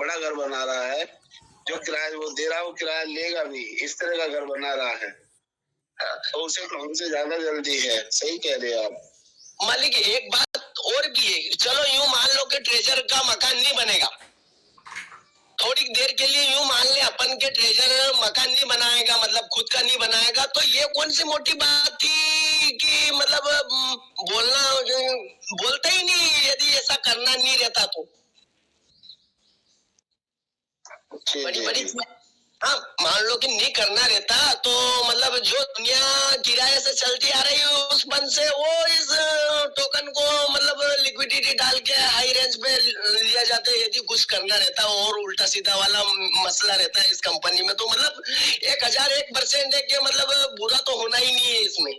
बड़ा घर बना रहा है, जो किराया वो दे रहा है वो किराया लेगा भी, इस तरह का घर बना रहा है। तो उसे तो हमसे ज्यादा जल्दी है। सही कह रहे हैं आप। मालिक एक बात और भी है, चलो यूं मान लो कि ट्रेजर का मकान नहीं बनेगा, थोड़ी देर के लिए यूं मान ले अपन के ट्रेजर मकान नहीं बनाएगा, मतलब खुद का नहीं बनाएगा, तो ये कौन सी मोटी बात थी कि मतलब बोलता ही नहीं यदि ऐसा करना नहीं रहता तो। बड़ी बड़ी हाँ, मान लो कि नहीं करना रहता तो मतलब जो दुनिया किराए से चलती आ रही है उस बंद से वो इस टोकन को मतलब लिक्विडिटी डाल के हाई रेंज पे लिया जाता है। यदि कुछ करना रहता और उल्टा सीधा वाला मसला रहता है इस कंपनी में, तो मतलब 1001% है कि मतलब बुरा तो होना ही नहीं है इसमें।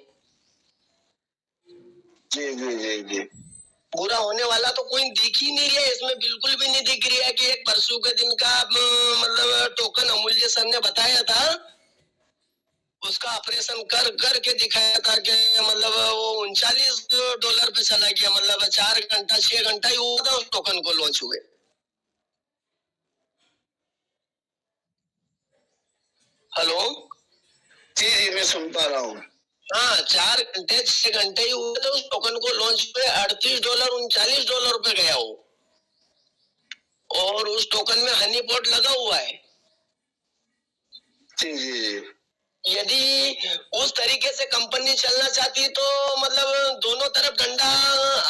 जी जी जी जी, बुरा होने वाला तो कोई दिख ही नहीं रहा है इसमें, बिल्कुल भी नहीं दिख रहा है कि एक परसों के दिन का मतलब टोकन अमूल्य सर ने बताया था, उसका ऑपरेशन कर के दिखाया था कि मतलब वो $39 पे चला गया, मतलब 4 घंटा 6 घंटा ही हुआ था उस टोकन को लॉन्च हुए। हेलो जी जी, मैं सुन पा रहा हूँ। हाँ, 4 घंटे 6 घंटे ही हुए थे उस टोकन को लॉन्च हुए, $38 $39 पे गया वो, और उस टोकन में हनी पॉट लगा हुआ है। जी जी, यदि उस तरीके से कंपनी चलना चाहती तो मतलब दोनों तरफ डंडा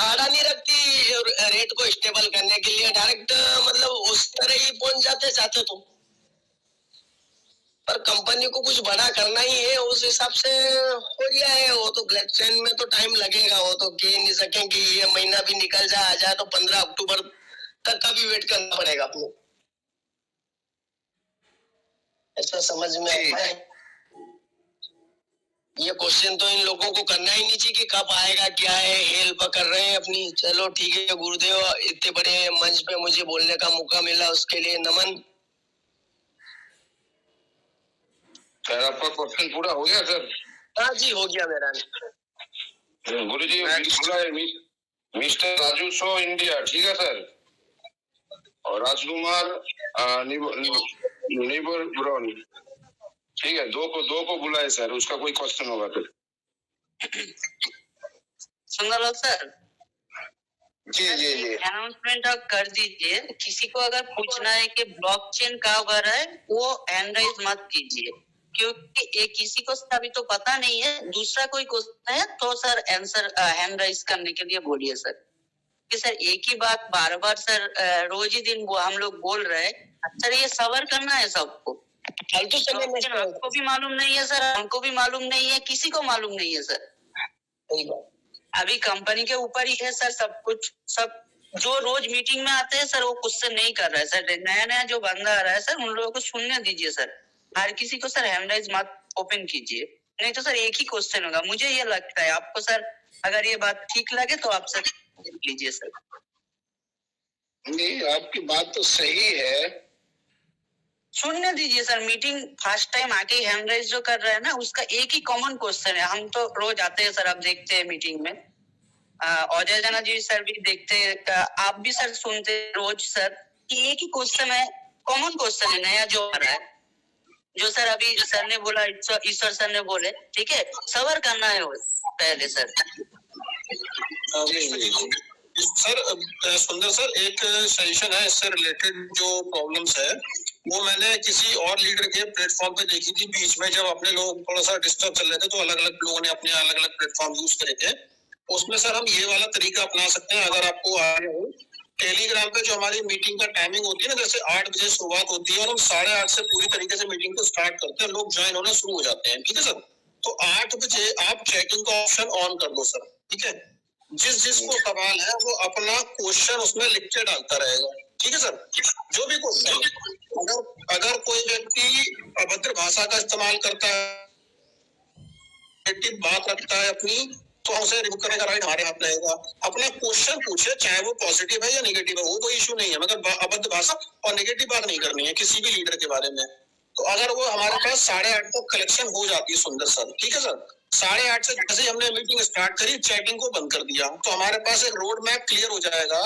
आड़ा नहीं रखती, रेट को स्टेबल करने के लिए डायरेक्ट मतलब उस तरह ही पहुंच जाते चाहते तो। पर कंपनी को कुछ बड़ा करना ही है, उस हिसाब से हो गया है। वो तो ब्लॉकचेन में तो टाइम लगेगा, वो तो कह नहीं सकेंगे ये महीना भी निकल जाए आ जाए तो 15 अक्टूबर तक का भी वेट करना पड़ेगा अपने, ऐसा समझ में आता है। ये क्वेश्चन तो इन लोगों को करना ही नहीं चाहिए कि कब आएगा क्या है, हेल्प कर रहे हैं अपनी। चलो ठीक है गुरुदेव, इतने बड़े मंच पे मुझे बोलने का मौका मिला उसके लिए नमन। सर आपका क्वेश्चन पूरा हो गया सर? हाँ जी हो गया मेरा। गुरु जी मिस्टर राजू शो इंडिया, ठीक है सर, और राजकुमार निबर ब्राउन, ठीक है, दो को बुलाए सर, उसका कोई क्वेश्चन होगा तो। सुंदरलाल सर, जी जी जी, अनाउंसमेंट आप कर दीजिए। किसी को अगर पूछना है कि ब्लॉकचेन कब आ रहा है वो हैंड राइज मत कीजिए, क्योंकि एक किसी को अभी तो पता नहीं है। दूसरा कोई क्वेश्चन है तो सर आंसर हैंड राइज करने के लिए बोलिए सर। कि सर एक ही बात बार बार सर रोज ही दिन वो हम लोग बोल रहे हैं सर, ये सबर करना है सबको। आपको भी मालूम नहीं है सर, हमको भी मालूम नहीं है, किसी को मालूम नहीं है सर। अभी कंपनी के ऊपर ही है सर सब कुछ। सब जो रोज मीटिंग में आते हैं सर वो क्वेश्चन नहीं कर रहा है सर। नया नया जो बंदा आ रहा है सर उन लोगों को सुनने दीजिए सर। हर किसी को सर हैंड राइज मत ओपन कीजिए, नहीं तो सर एक ही क्वेश्चन होगा। मुझे ये लगता है, आपको सर अगर ये बात ठीक लगे तो आप सर लीजिए सर। नहीं आपकी बात तो सही है, सुनने दीजिए सर। मीटिंग फर्स्ट टाइम आके हैंड राइज जो कर रहे हैं ना उसका एक ही कॉमन क्वेश्चन है। हम तो रोज आते हैं सर, आप देखते हैं मीटिंग में, अजय जना जी सर भी देखते हैं, आप भी सर सुनते रोज सर, कि एक ही क्वेश्चन है, कॉमन क्वेश्चन है नया जो आ रहा है। जो सर अभी सर ने बोला, ईश्वर सर ने बोले, ठीक है, सबर करना है वो पहले सर। सर सुंदर सर, एक सजेशन है इससे रिलेटेड। जो प्रॉब्लम्स है वो मैंने किसी और लीडर के प्लेटफॉर्म पे देखी थी बीच में, जब अपने लोग थोड़ा सा डिस्टर्ब चल रहे थे तो अलग अलग लोगों ने अपने अलग अलग प्लेटफॉर्म यूज करे थे। उसमें सर हम ये वाला तरीका अपना सकते हैं, अगर आपको आ रहा हो। टेलीग्राम पे जो हमारी मीटिंग का टाइमिंग होती है ना, जैसे 8 बजे शुरुआत होती है और हम 8:30 से पूरी तरीके से मीटिंग को स्टार्ट करते हैं, लोग ज्वाइन होना शुरू हो जाते हैं, ठीक है सर। तो 8 बजे आप चैटिंग का ऑप्शन ऑन कर दो सर, ठीक है। जिसको सवाल है वो अपना क्वेश्चन उसमें लिख के डालता रहेगा, ठीक है सर। जो भी क्वेश्चन, अगर कोई व्यक्ति अभद्र भाषा का इस्तेमाल करता है, बात रखता है अपनी, तो उसे रिमूव करने का राइट हमारे हाथ रहेगा। अपना क्वेश्चन पूछे, चाहे वो पॉजिटिव है या नेगेटिव है, वो कोई इशू नहीं है, मगर अभद्र भाषा और नेगेटिव बात नहीं करनी है किसी भी लीडर के बारे में। तो अगर वो हमारे पास 8:30 तक कलेक्शन हो जाती है सुंदर सर, ठीक है सर। 8:30 से जैसे हमने मीटिंग स्टार्ट करी, चैटिंग को बंद कर दिया, तो हमारे पास एक रोड मैप क्लियर हो जाएगा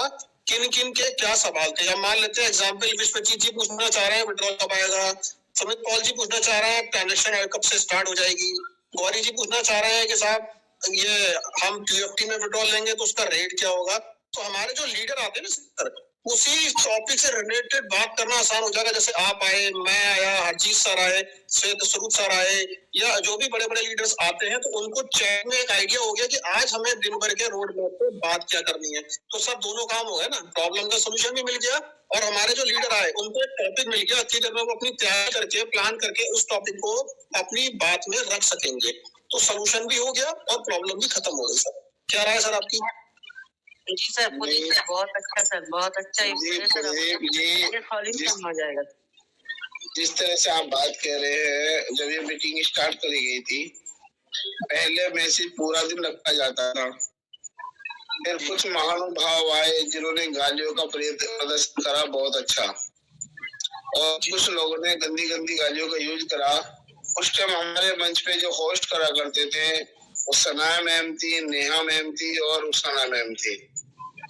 किन किन के क्या सवाल थे। अब मान लेते हैं एग्जाम्पल, विश्वजीत जी पूछना चाह रहे हैं विड्रॉल कब आएगा, सुमित पॉल जी पूछना चाह रहे हैं ट्रांजेक्शन कब से स्टार्ट हो जाएगी, गौरी जी पूछना चाह रहे हैं कि साहब ये हम QFT में विड्रॉल लेंगे तो उसका रेट क्या होगा। तो हमारे जो लीडर आते हैं ना सर, उसी टॉपिक से रिलेटेड बात करना आसान हो जाएगा। जैसे आप आए, मैं आया, हरजीत सर आए, स्वरूप सर आए, या जो भी बड़े बड़े लीडर्स आते हैं, तो उनको चैट में एक आइडिया हो गया कि आज हमें दिन भर के रोड मैप पे बात क्या करनी है। तो सब दोनों काम हो गए ना, प्रॉब्लम का सोल्यूशन भी मिल गया और हमारे जो लीडर आए उनको एक टॉपिक मिल गया, अच्छी तरह वो अपनी तैयारी करके प्लान करके उस टॉपिक को अपनी बात में रख सकेंगे। तो सोल्यूशन भी हो गया और प्रॉब्लम भी खत्म हो गई। सर क्या राय सर आपकी? जी सर, बहुत अच्छा सर, बहुत अच्छा। सॉल्यूशन हो जाएगा। जिस तरह से आप बात कर रहे हैं, जब ये मीटिंग स्टार्ट करी गई थी, पहले मैसेज पूरा दिन रखा जाता था, फिर कुछ महानुभाव आए जिन्होंने गालियों का प्रदर्शन करा, बहुत अच्छा, और कुछ लोगों ने गंदी गंदी गालियों का यूज करा। उस टाइम हमारे मंच पे जो होस्ट करा करते थे वो सनाया मैम थी, नेहा मैम थी और उषाना मैम थी।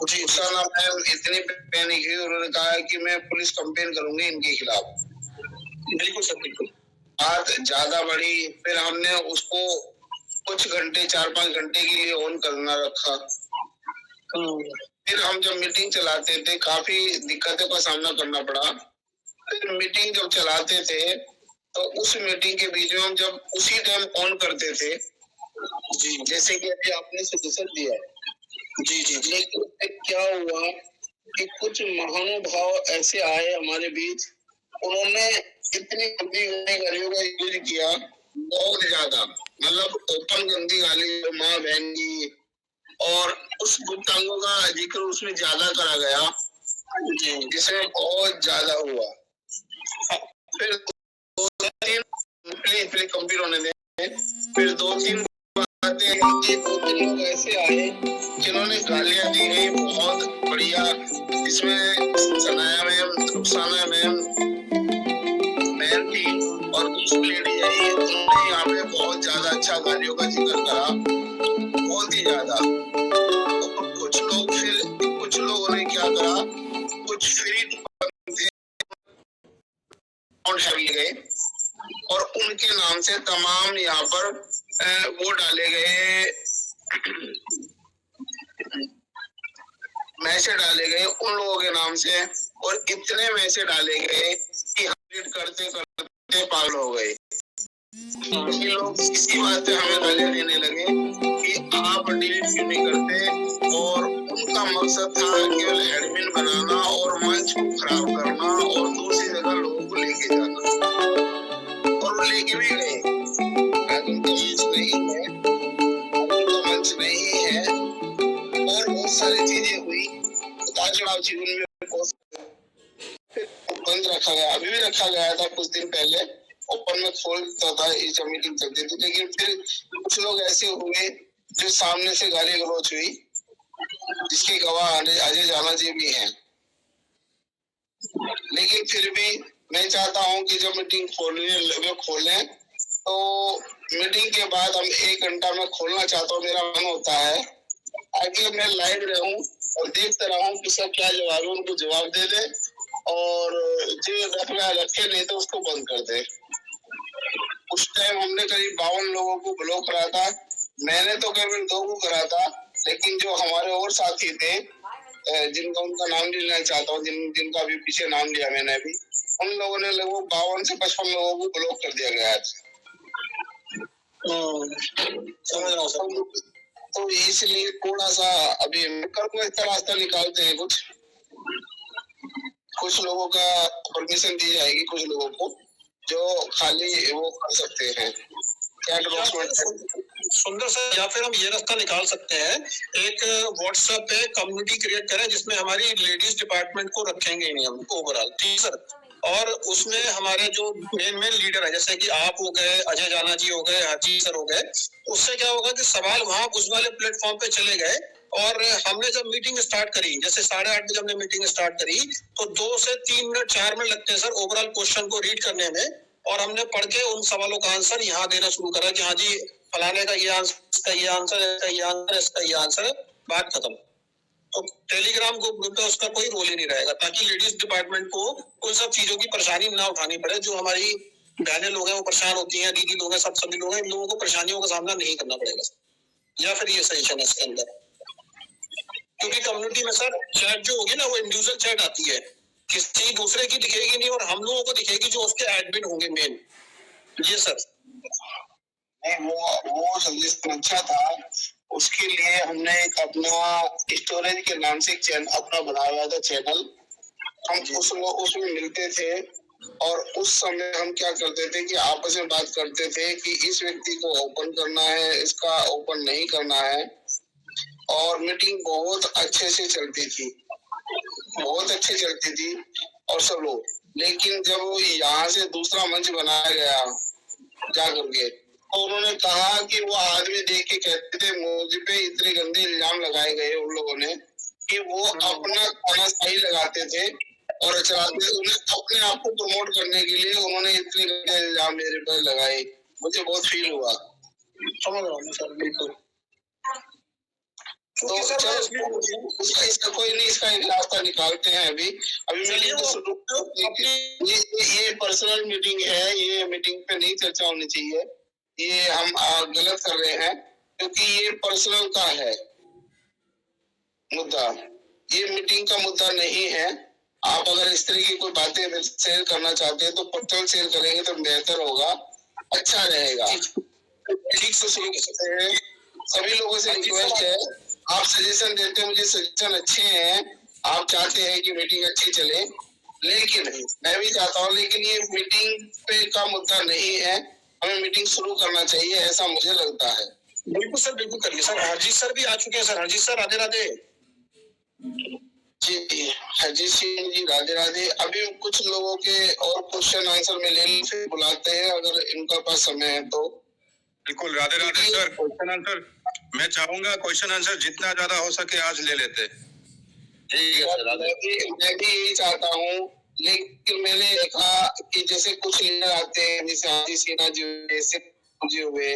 उषाना मैम इतनी पैनिक हुई, उन्होंने कहा कि मैं पुलिस कंप्लेन करूंगी इनके खिलाफ। बिल्कुल सर, बिल्कुल। बात ज्यादा बढ़ी, फिर हमने उसको कुछ घंटे, 4-5 घंटे के लिए ऑन करना रखा। फिर हम जब मीटिंग चलाते थे काफी दिक्कतों का सामना करना पड़ा। फिर मीटिंग जब चलाते थे तो उस मीटिंग के बीच में हम जब उसी टाइम ऑन करते थे, जी, जैसे कि अभी आपने सजेशन दिया, जी जी, लेकिन क्या हुआ कि कुछ महानुभाव ऐसे आए हमारे बीच, उन्होंने इतनी गंदी गालियों का यूज किया, बहुत ज्यादा, मतलब ओपन गंदी गाली, माँ बहन की, और उस गुप्तांगों का जिक्र उसमें ज्यादा करा गया, जिसमें बहुत ज्यादा हुआ। फिर 2-3 कंप्लीट होने दें, फिर 2-3 बातें, 2-3 लोग ऐसे आए जिन्होंने गालियां दी गई बहुत बढ़िया, इसमें सनाया मैम, रुखसाना मैम थी और दूसरी लेडी आई, उन्होंने यहाँ पे बहुत ज्यादा अच्छा गालियों का जिक्र करा, बहुत ही ज्यादा। कुछ लोगों ने क्या करा, कुछ फ्री गए और उनके नाम से तमाम यहाँ पर वो डाले गए, मैसेज डाले गए उन लोगों के नाम से, और इतने मैसेज डाले गए कि हम रीड करते करते पागल हो गए। ये लोग इसी बात से हमें गालियां देने लगे कि आप डिलीट क्यों नहीं करते, और उनका मकसद था केवल एडमिन बनाना और मंच को खराब करना और दूसरी जगह लोगों को लेके जाना, और वो लेके भी गए। आज उनका मंच नहीं है, उनका मंच नहीं है, और बहुत सारी चीजें हुई, उतार चढ़ाव जीवन में बंद रखा गया, अभी भी रखा गया था कुछ दिन पहले, ओपन में खोलता था ये जब मीटिंग चलती थी, लेकिन फिर कुछ लोग ऐसे हुए जो सामने से गाली गलौज हुई, जिसके गवाह अजय जाना जी भी हैं। लेकिन फिर भी मैं चाहता हूं कि जब मीटिंग खोलें तो मीटिंग के बाद हम 1 घंटा में खोलना चाहता हूँ, मेरा मन होता है आगे मैं लाइव रहूं और देखता रहूं कि सब क्या जवाब है, उनको जवाब दे दे, और जो रखे नहीं तो उसको बंद कर दे। उस टाइम हमने करीब 52 लोगों को ब्लॉक करा था, मैंने तो केवल 2 को करा था, लेकिन जो हमारे और साथी थे जिनका उनका नाम नहीं लेना चाहता हूँ, जिनका भी पीछे नाम लिया मैंने भी, उन लोगों ने लगभग 52 से 55 लोगों को ब्लॉक कर दिया गया था। समझ रहा हूँ। तो इसलिए थोड़ा सा अभी इसका रास्ता निकालते हैं, कुछ लोगों का परमिशन दी जाएगी, कुछ लोगों को जो खाली वो कर सकते हैं। सुंदर सर, या फिर हम ये रास्ता निकाल सकते हैं, एक व्हाट्सएप पे कम्युनिटी क्रिएट करें जिसमें हमारी लेडीज डिपार्टमेंट को रखेंगे नहीं हम ओवरऑल, ठीक सर, और उसमें हमारे जो मेन लीडर है, जैसे कि आप हो गए, अजय जाना जी हो गए, हाजी सर हो गए, उससे क्या होगा कि सवाल वहां उस वाले प्लेटफॉर्म पे चले गए, और हमने जब मीटिंग स्टार्ट करी, जैसे 8:30 बजे हमने मीटिंग स्टार्ट करी, तो 2 से 3 मिनट 4 मिनट लगते हैं सर ओवरऑल क्वेश्चन को रीड करने में, और हमने पढ़ के उन सवालों का आंसर यहाँ देना शुरू करा कि हाँ जी फलाने का ये आंसर, इसका ये आंसर, इसका ये आंसर, इसका ये आंसर, बात खत्म। और टेलीग्राम ग्रुप है उसका कोई रोल ही नहीं रहेगा, ताकि लेडीज डिपार्टमेंट को उन सब चीजों की परेशानी ना उठानी पड़े। जो हमारी बहनें लोग हैं वो परेशान होती हैं, दीदी लोग हैं, सब सभी लोग हैं, इन लोगों को परेशानियों का सामना नहीं करना पड़ेगा, या फिर ये सजेशन है इसके अंदर। क्योंकि कम्युनिटी में सर चैट जो होगी ना वो इंडिविजुअल चैट आती है, किसी दूसरे की दिखेगी नहीं, और हम लोगों को दिखेगी जो उसके एडमिन होंगे मेन। ये सर नहीं, वो सजेशन अच्छा था। उसके लिए हमने एक अपना स्टोरेज के नाम से एक चैनल अपना बनाया हुआ था चैनल। हम उसमें मिलते थे, और उस समय हम क्या करते थे कि आपस में बात करते थे कि इस व्यक्ति को ओपन करना है, इसका ओपन नहीं करना है, और मीटिंग बहुत अच्छे से चलती थी, बहुत अच्छे चलती थी, और सब लोग। लेकिन जब यहाँ से दूसरा मंच बनाया गया जा करके, तो उन्होंने कहा कि वो आदमी देख के कहते थे मुझ पे इतने गंदे इल्जाम लगाए गए उन लोगों ने कि वो अपना खाना सही लगाते थे और चलाते, उन्हें अपने आप को प्रमोट करने के लिए उन्होंने इतने गंदे इल्जाम मेरे पर लगाए। मुझे बहुत फील हुआ। समझ रहा हूँ सर, बिल्कुल। तो इसका कोई नहीं, इसका एक रास्ता निकालते हैं। अभी ये पर्सनल मीटिंग है, ये मीटिंग पे नहीं चर्चा होनी चाहिए। ये हम गलत कर रहे हैं, क्योंकि ये पर्सनल का है मुद्दा, ये मीटिंग का मुद्दा नहीं है। आप अगर इस तरह की कोई बातें शेयर करना चाहते हैं तो पर्सनल शेयर करेंगे तो बेहतर होगा, अच्छा रहेगा। ठीक से शुरू करते हैं। सभी लोगों से रिक्वेस्ट है, आप सजेशन देते हैं, मुझे सजेशन अच्छे हैं, आप चाहते हैं कि मीटिंग अच्छी चले, लेकिन मैं भी चाहता हूँ, लेकिन ये मीटिंग पे का मुद्दा नहीं है। हमें मीटिंग शुरू करना चाहिए, ऐसा मुझे लगता है। बिल्कुल सर, बिल्कुल करिए सर। हरजीत सर भी आ चुके हैं सर। हरजीत सर राधे राधे। जी हरजीत सिंह जी राधे राधे। अभी कुछ लोगों के और क्वेश्चन आंसर में ले फिर बुलाते हैं अगर इनका पास समय है तो। बिल्कुल Radhe Radhe sir. Question answer मैं चाहूंगा, क्वेश्चन आंसर जितना ज्यादा हो सके आज ले लेते। ठीक है सर। मैं भी यही चाहता हूँ, लेकिन मैंने देखा कि जैसे कुछ लीडर आते हैं, जैसे हाजी सिन्हा जी हुए,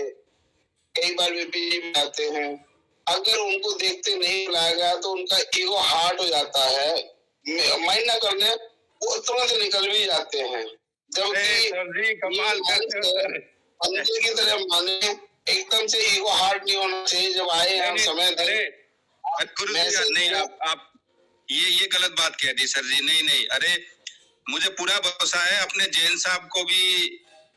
कई बार भी आते हैं, अगर उनको देखते नहीं बुलाया गया तो उनका ईगो हार्ट हो जाता है, माइंड ना करने वो तुरंत निकल भी जाते हैं। जबकि कमाल मंदिर की तरह माने, एकदम से ईगो हार्ट नहीं होना चाहिए। जब आए हम समय नहीं, आप ये गलत बात कह दी सर जी। नहीं, अरे मुझे पूरा भरोसा है, अपने जैन साहब को भी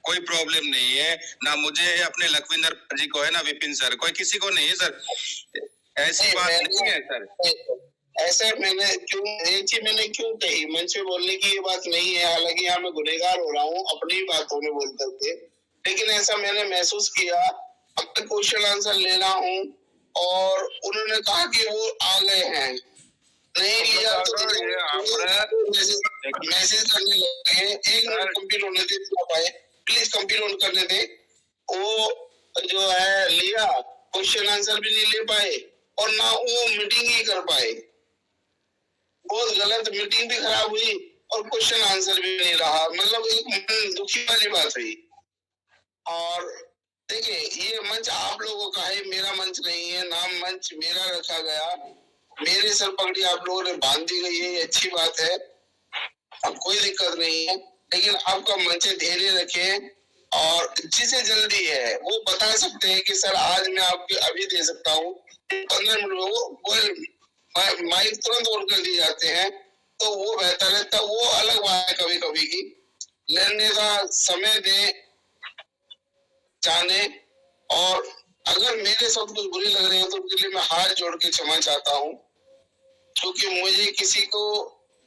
कोई प्रॉब्लम नहीं है, ना मुझे अपने लखविंदर जी को है, ना विपिन सर, कोई किसी को नहीं है सर, ऐसी बात नहीं है सर। ऐसे मैंने क्यों कही, मंच पे बोलने की ये बात नहीं है। हालांकि यहाँ मैं गुनहगार हो रहा हूँ अपनी ही बातों में बोल करके, लेकिन ऐसा मैंने महसूस किया। अब तक क्वेश्चन आंसर लेना हूँ और उन्होंने कहा कि वो आ गए हैं, नहीं लिया तो मैसेज करने लगे। एक मिनट कंप्लीट होने दे, प्लीज कंप्लीट करने दे। वो जो है लिया, क्वेश्चन आंसर भी नहीं ले पाए और ना वो मीटिंग ही कर पाए। बहुत गलत, मीटिंग भी खराब हुई और क्वेश्चन आंसर भी नहीं रहा। मतलब एक मन दुखी वाली बात हुई। और देखिए ये मंच आप लोगों का है, मेरा मंच नहीं है। नाम मंच मेरा रखा गया, मेरे सर पगड़ी आप लोगों ने बांध दी गई है, ये अच्छी बात है, अब कोई दिक्कत नहीं है। लेकिन आपका मंच धैर्य रखें, और जिसे जल्दी है वो बता सकते हैं कि सर आज मैं आपको अभी दे सकता हूँ 15 मिनट में, वो माइक तुरंत ऑन कर दिए जाते हैं, तो वो बेहतर है। तब वो अलग बात है कभी कभी की, लेने का समय दे जाने। और अगर मेरे साथ कुछ बुरी लग रही है तो उनके लिए मैं हाथ जोड़ के क्षमा चाहता हूँ, क्योंकि मुझे किसी को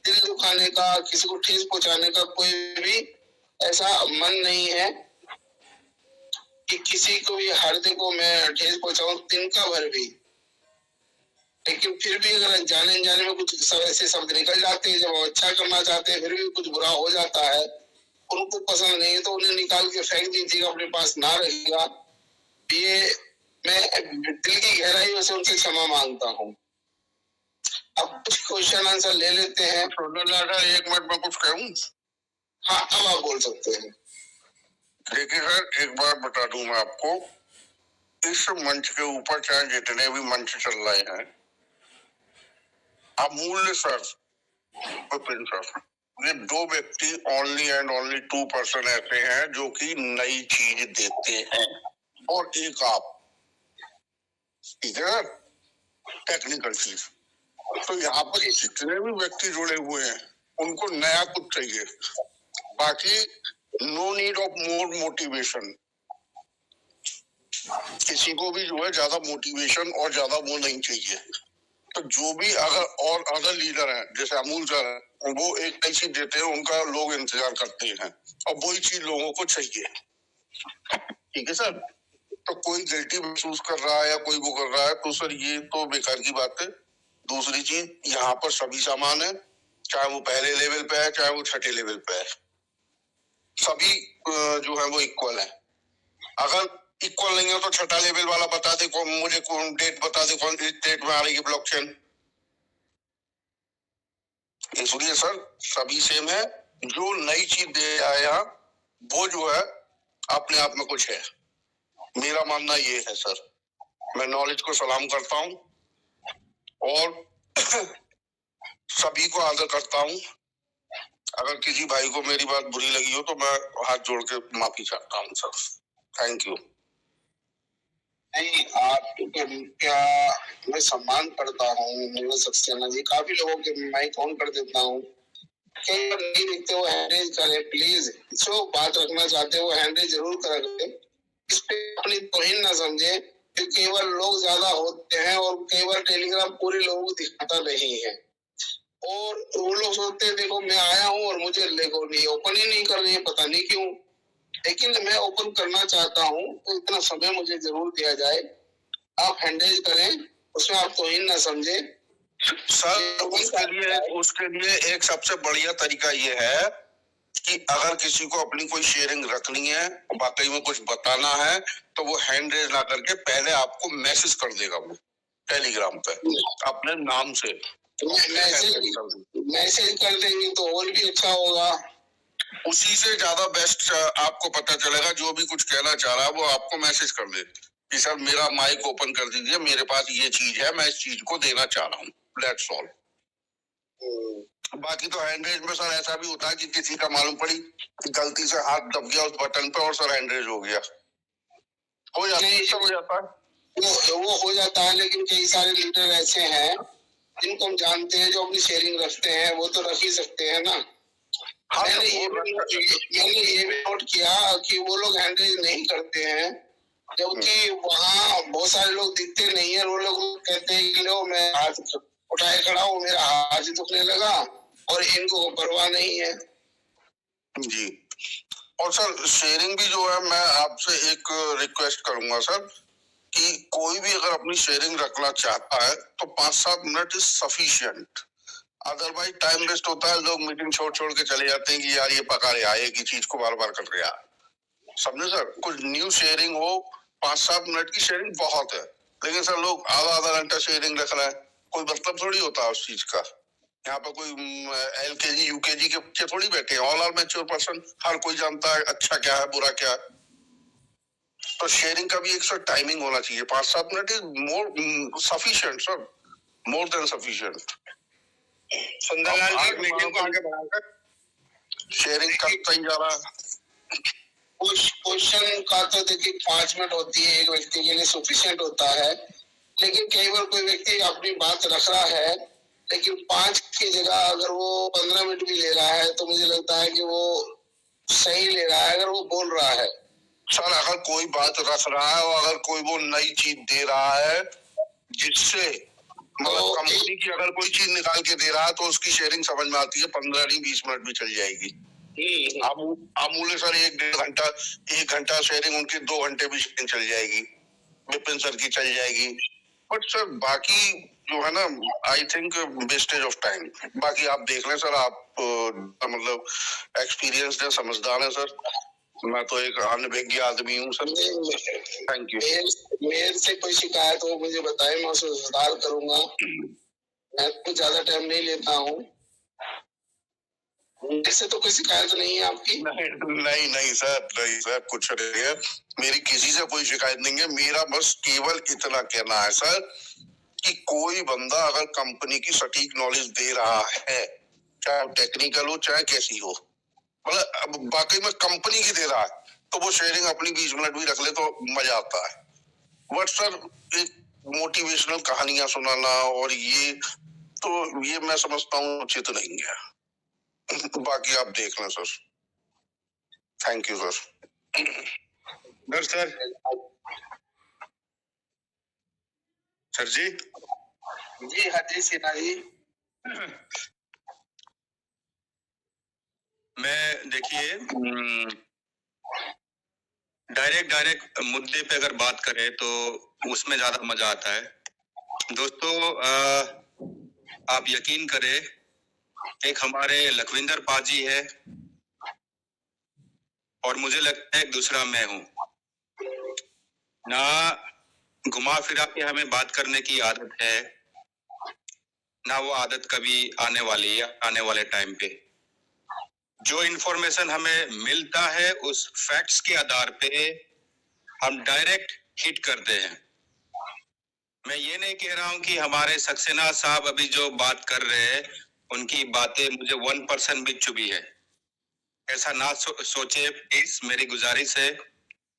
दिल दुखाने का, किसी को ठेस पहुंचाने का कोई भी ऐसा मन नहीं है कि किसी को भी हृदय को मैं ठेस पहुंचाऊं तिनका भर भी। लेकिन फिर भी अगर जाने अनजाने में कुछ ऐसे शब्द निकल जाते हैं, जब वो अच्छा करना चाहते हैं फिर भी कुछ बुरा हो जाता है, उनको पसंद नहीं है तो उन्हें निकाल के फेंक दीजिएगा, अपने पास ना रखिएगा। ये मैं दिल की गहराई से उनसे क्षमा मांगता हूँ। अब कुछ क्वेश्चन आंसर ले लेते हैं। एक मिनट में कुछ कहूँ? हाँ, अब आप बोल सकते हैं। देखिए सर, एक बात बता दूं मैं आपको, इस मंच के ऊपर चाहे जितने भी मंच चल रहे हैं, अमूल्य सर, विपिन सर, ये दो व्यक्ति ओनली एंड ओनली 2% ऐसे हैं जो कि नई चीज देते हैं, और एक आप, ठीक है, टेक्निकल चीज। तो यहाँ पर जितने भी व्यक्ति जुड़े हुए हैं उनको नया कुछ चाहिए, बाकी no need of more motivation. किसी को भी जो है ज्यादा मोटिवेशन और ज्यादा वो नहीं चाहिए। तो जो भी अगर और अदर लीडर हैं जैसे अमूल सर, वो एक नई चीज देते हैं, उनका लोग इंतजार करते हैं और वही चीज लोगों को चाहिए, ठीक है सर। तो कोई गिल्टी महसूस कर रहा है या कोई वो कर रहा है तो सर ये तो बेकार की बात है। दूसरी चीज, यहाँ पर सभी सामान है, चाहे वो पहले लेवल पे है चाहे वो छठे लेवल पे है, सभी जो है वो इक्वल है। अगर इक्वल नहीं है तो छठा लेवल वाला बता दे, मुझे कौन डेट बता दे कौन डेट में आ रही है ब्लॉकचेन। इसलिए सर सभी सेम है, जो नई चीज दे आया वो जो है अपने आप में कुछ है, मेरा मानना ये है सर। मैं नॉलेज को सलाम करता हूँ और सभी को आदर करता हूँ। अगर किसी भाई को मेरी बात बुरी लगी हो तो मैं हाथ जोड़ के माफी चाहता हूँ सर। Thank you. नहीं, आप क्या, मैं सम्मान करता हूँ नीरज सक्सेना जी, काफी लोगों के माइक ऑन कर देता हूँ, कई बार नहीं दिखते वो हैंडरेज करें प्लीज, जो बात रखना चाहते हैं वो हैंडरेज जरूर करें, इस पे अपनी तौहीन ना समझे, क्योंकि कई बार लोग ज्यादा होते हैं और कई बार टेलीग्राम पूरे लोगों को दिखाता नहीं है, और वो लोग सोचते हैं देखो मैं आया हूँ और मुझे देखो नहीं ओपन ही नहीं कर रही है, पता नहीं क्यों। लेकिन मैं ओपन करना चाहता हूँ तो इतना समय मुझे जरूर दिया जाए, आप हैंडल करें, उसमें आप तौहीन ना समझे सर। उसके लिए एक सबसे बढ़िया तरीका ये है कि अगर किसी को अपनी कोई शेयरिंग रखनी है, वाकई में कुछ बताना है, तो वो हैंड रेज ना करके पहले आपको मैसेज कर देगा वो टेलीग्राम पे अपने नाम से। मैसेज कर देंगे तो और भी अच्छा होगा, उसी से ज्यादा बेस्ट आपको पता चलेगा। जो भी कुछ कहना चाह रहा है वो आपको मैसेज कर दे कि सर मेरा माइक ओपन कर दीजिए, मेरे पास ये चीज है, मैं इस चीज को देना चाह रहा हूँ, दैट्स ऑल। बाकी तो हैंडरेज में सर ऐसा भी होता है कि किसी का मालूम पड़ी गलती से हाथ दब गया उस बटन पे और सर हैंडरेज हो गया, हो जाता है, सब हो जाता है, वो हो जाता है। लेकिन कई सारे लीडर ऐसे हैं जिनको हम जानते हैं जो अपनी शेयरिंग रखते हैं, वो तो रख ही सकते हैं ना। मैंने ये भी नोट किया कि वो लोग हैंडरेज नहीं करते हैं, जबकि वहाँ बहुत सारे लोग दिखते नहीं है, वो लोग कहते हैं कि लो मैं हाथ उठाए खड़ा हूँ, मेरा हाथ दुखने लगा, और इनको परवाह नहीं है जी। और सर शेयरिंग भी जो है, मैं आपसे एक रिक्वेस्ट करूंगा सर कि कोई भी अगर अपनी शेयरिंग रखना चाहता है तो 5-7 minute is sufficient, otherwise time waste होता है। लोग मीटिंग छोड़ के चले जाते हैं कि यार ये पका रहा है, एक ही चीज को बार बार कर रहा है, समझे सर। कुछ न्यू शेयरिंग हो, 5-7 मिनट की शेयरिंग बहुत है, लेकिन सर लोग आधा घंटा शेयरिंग रख रहे हैं, कोई मतलब थोड़ी होता है उस चीज का। यहाँ पर कोई LKG UKG के बच्चे थोड़ी बैठे हैं, ऑल आर मैच्योर पर्सन, हर कोई जानता है अच्छा क्या है बुरा क्या है। तो शेयरिंग का भी एक सर टाइमिंग होना चाहिए, 5-7 minute is more sufficient sir, more than sufficient. Sundarlal ji meeting को आगे बढ़ाकर शेयरिंग करता ही जा रहा है। क्वेश्चन का तो देखिए 5 मिनट होती है, एक व्यक्ति के लिए सफिशिएंट होता है, लेकिन कई बार कोई व्यक्ति अपनी बात रख रहा है लेकिन 5 की जगह अगर वो 15 मिनट भी ले रहा है तो मुझे लगता है कि वो सही ले रहा है अगर वो बोल रहा है। सर अगर कोई बात रख रहा है और अगर कोई वो नई चीज दे रहा है जिससे मतलब कंपनी की अगर कोई चीज निकाल के दे रहा है तो उसकी शेयरिंग समझ में आती है, 15 नहीं 20 मिनट भी चल जाएगी। अमूल्य सर 1 घंटा शेयरिंग, उनकी 2 घंटे भी शेयरिंग चल जाएगी, विपिन सर की चल जाएगी। बट सर बाकी जो है ना, I think wastage of time. बाकी आप देख लें सर, आप मतलब एक्सपीरियंस है, समझदार है सर, मैं तो एक अनुभवी आदमी हूँ सर। Thank you. मेरे से कोई शिकायत हो मुझे बताए, मैं उसे सुधार करूंगा, मैं तो ज्यादा टाइम नहीं लेता हूँ। इससे तो कोई शिकायत नहीं है आपकी? नहीं सर कुछ नहीं है, मेरी किसी से कोई शिकायत नहीं है। मेरा बस केवल इतना कहना है सर कि कोई बंदा अगर कंपनी की सटीक नॉलेज दे रहा है, चाहे टेक्निकल हो चाहे कैसी हो, मतलब बाकी में कंपनी की दे रहा है, तो वो शेयरिंग अपनी 20 मिनट भी रख ले तो मजा आता है। बट सर एक मोटिवेशनल कहानियां सुनाना और ये, तो ये मैं समझता हूँ उचित नहीं है। बाकी आप देख लें sir. Thank you sir. Sir sir जी जी हाँ जी सिन्हा जी। मैं देखिए डायरेक्ट मुद्दे पे अगर बात करें तो उसमें ज्यादा मजा आता है। दोस्तों आप यकीन करें, एक हमारे लखविंदर पाजी है और मुझे लगता है एक दूसरा मैं हूं ना। घुमा फिरा के हमें बात करने की आदत है ना, वो आदत कभी आने वाली है आने वाले टाइम पे। जो इन्फॉर्मेशन हमें मिलता है उस फैक्ट्स के आधार पे हम डायरेक्ट हिट करते हैं। मैं ये नहीं कह रहा हूं कि हमारे सक्सेना साहब अभी जो बात कर रहे हैं उनकी बातें मुझे 1% भी चुभी है, ऐसा ना सोचे प्लीज, मेरी गुजारिश है।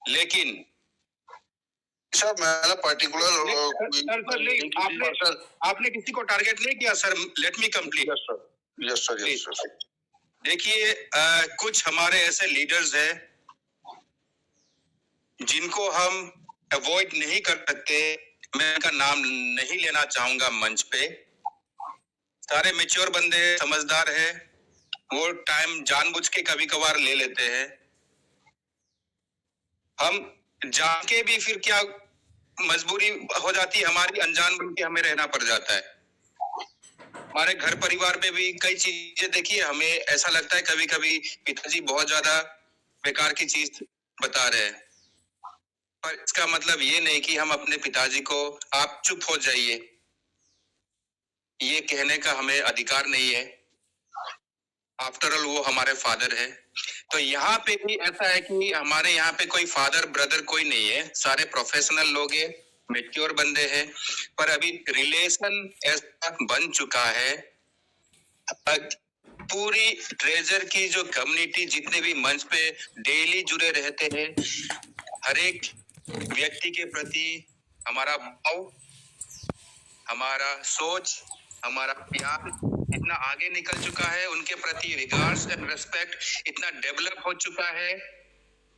लेकिन सर मैंने पर्टिकुलर आपने किसी को टारगेट नहीं किया sir. Let me complete. Yes sir. देखिए कुछ हमारे ऐसे लीडर्स हैं जिनको हम अवॉइड नहीं कर सकते। मैं उनका नाम नहीं लेना चाहूंगा मंच पे। सारे मैच्योर बंदे समझदार है, वो टाइम जानबूझ के कभी कभार ले लेते हैं। हम जान के भी फिर क्या मजबूरी हो जाती है हमारी, अनजान बन के हमें रहना पड़ जाता है। हमारे घर परिवार पे भी कई चीजें देखिए, हमें ऐसा लगता है कभी कभी पिताजी बहुत ज्यादा बेकार की चीज बता रहे हैं, पर इसका मतलब ये नहीं कि हम अपने पिताजी को आप चुप हो जाइए ये कहने का हमें अधिकार नहीं है। आफ्टर ऑल वो हमारे फादर है। तो यहाँ पे भी ऐसा है कि हमारे यहाँ पे कोई फादर ब्रदर कोई नहीं है, सारे प्रोफेशनल लोग हैं, मैच्योर बंदे हैं। पर अभी रिलेशन ऐसा बन चुका है, पूरी ट्रेजर की जो कम्युनिटी जितने भी मंच पे डेली जुड़े रहते हैं, हर एक व्यक्ति के प्रति हमारा भाव, हमारा सोच, हमारा प्यार इतना आगे निकल चुका है, उनके प्रति रिगार्ड्स एंड रेस्पेक्ट इतना डेवलप हो चुका है,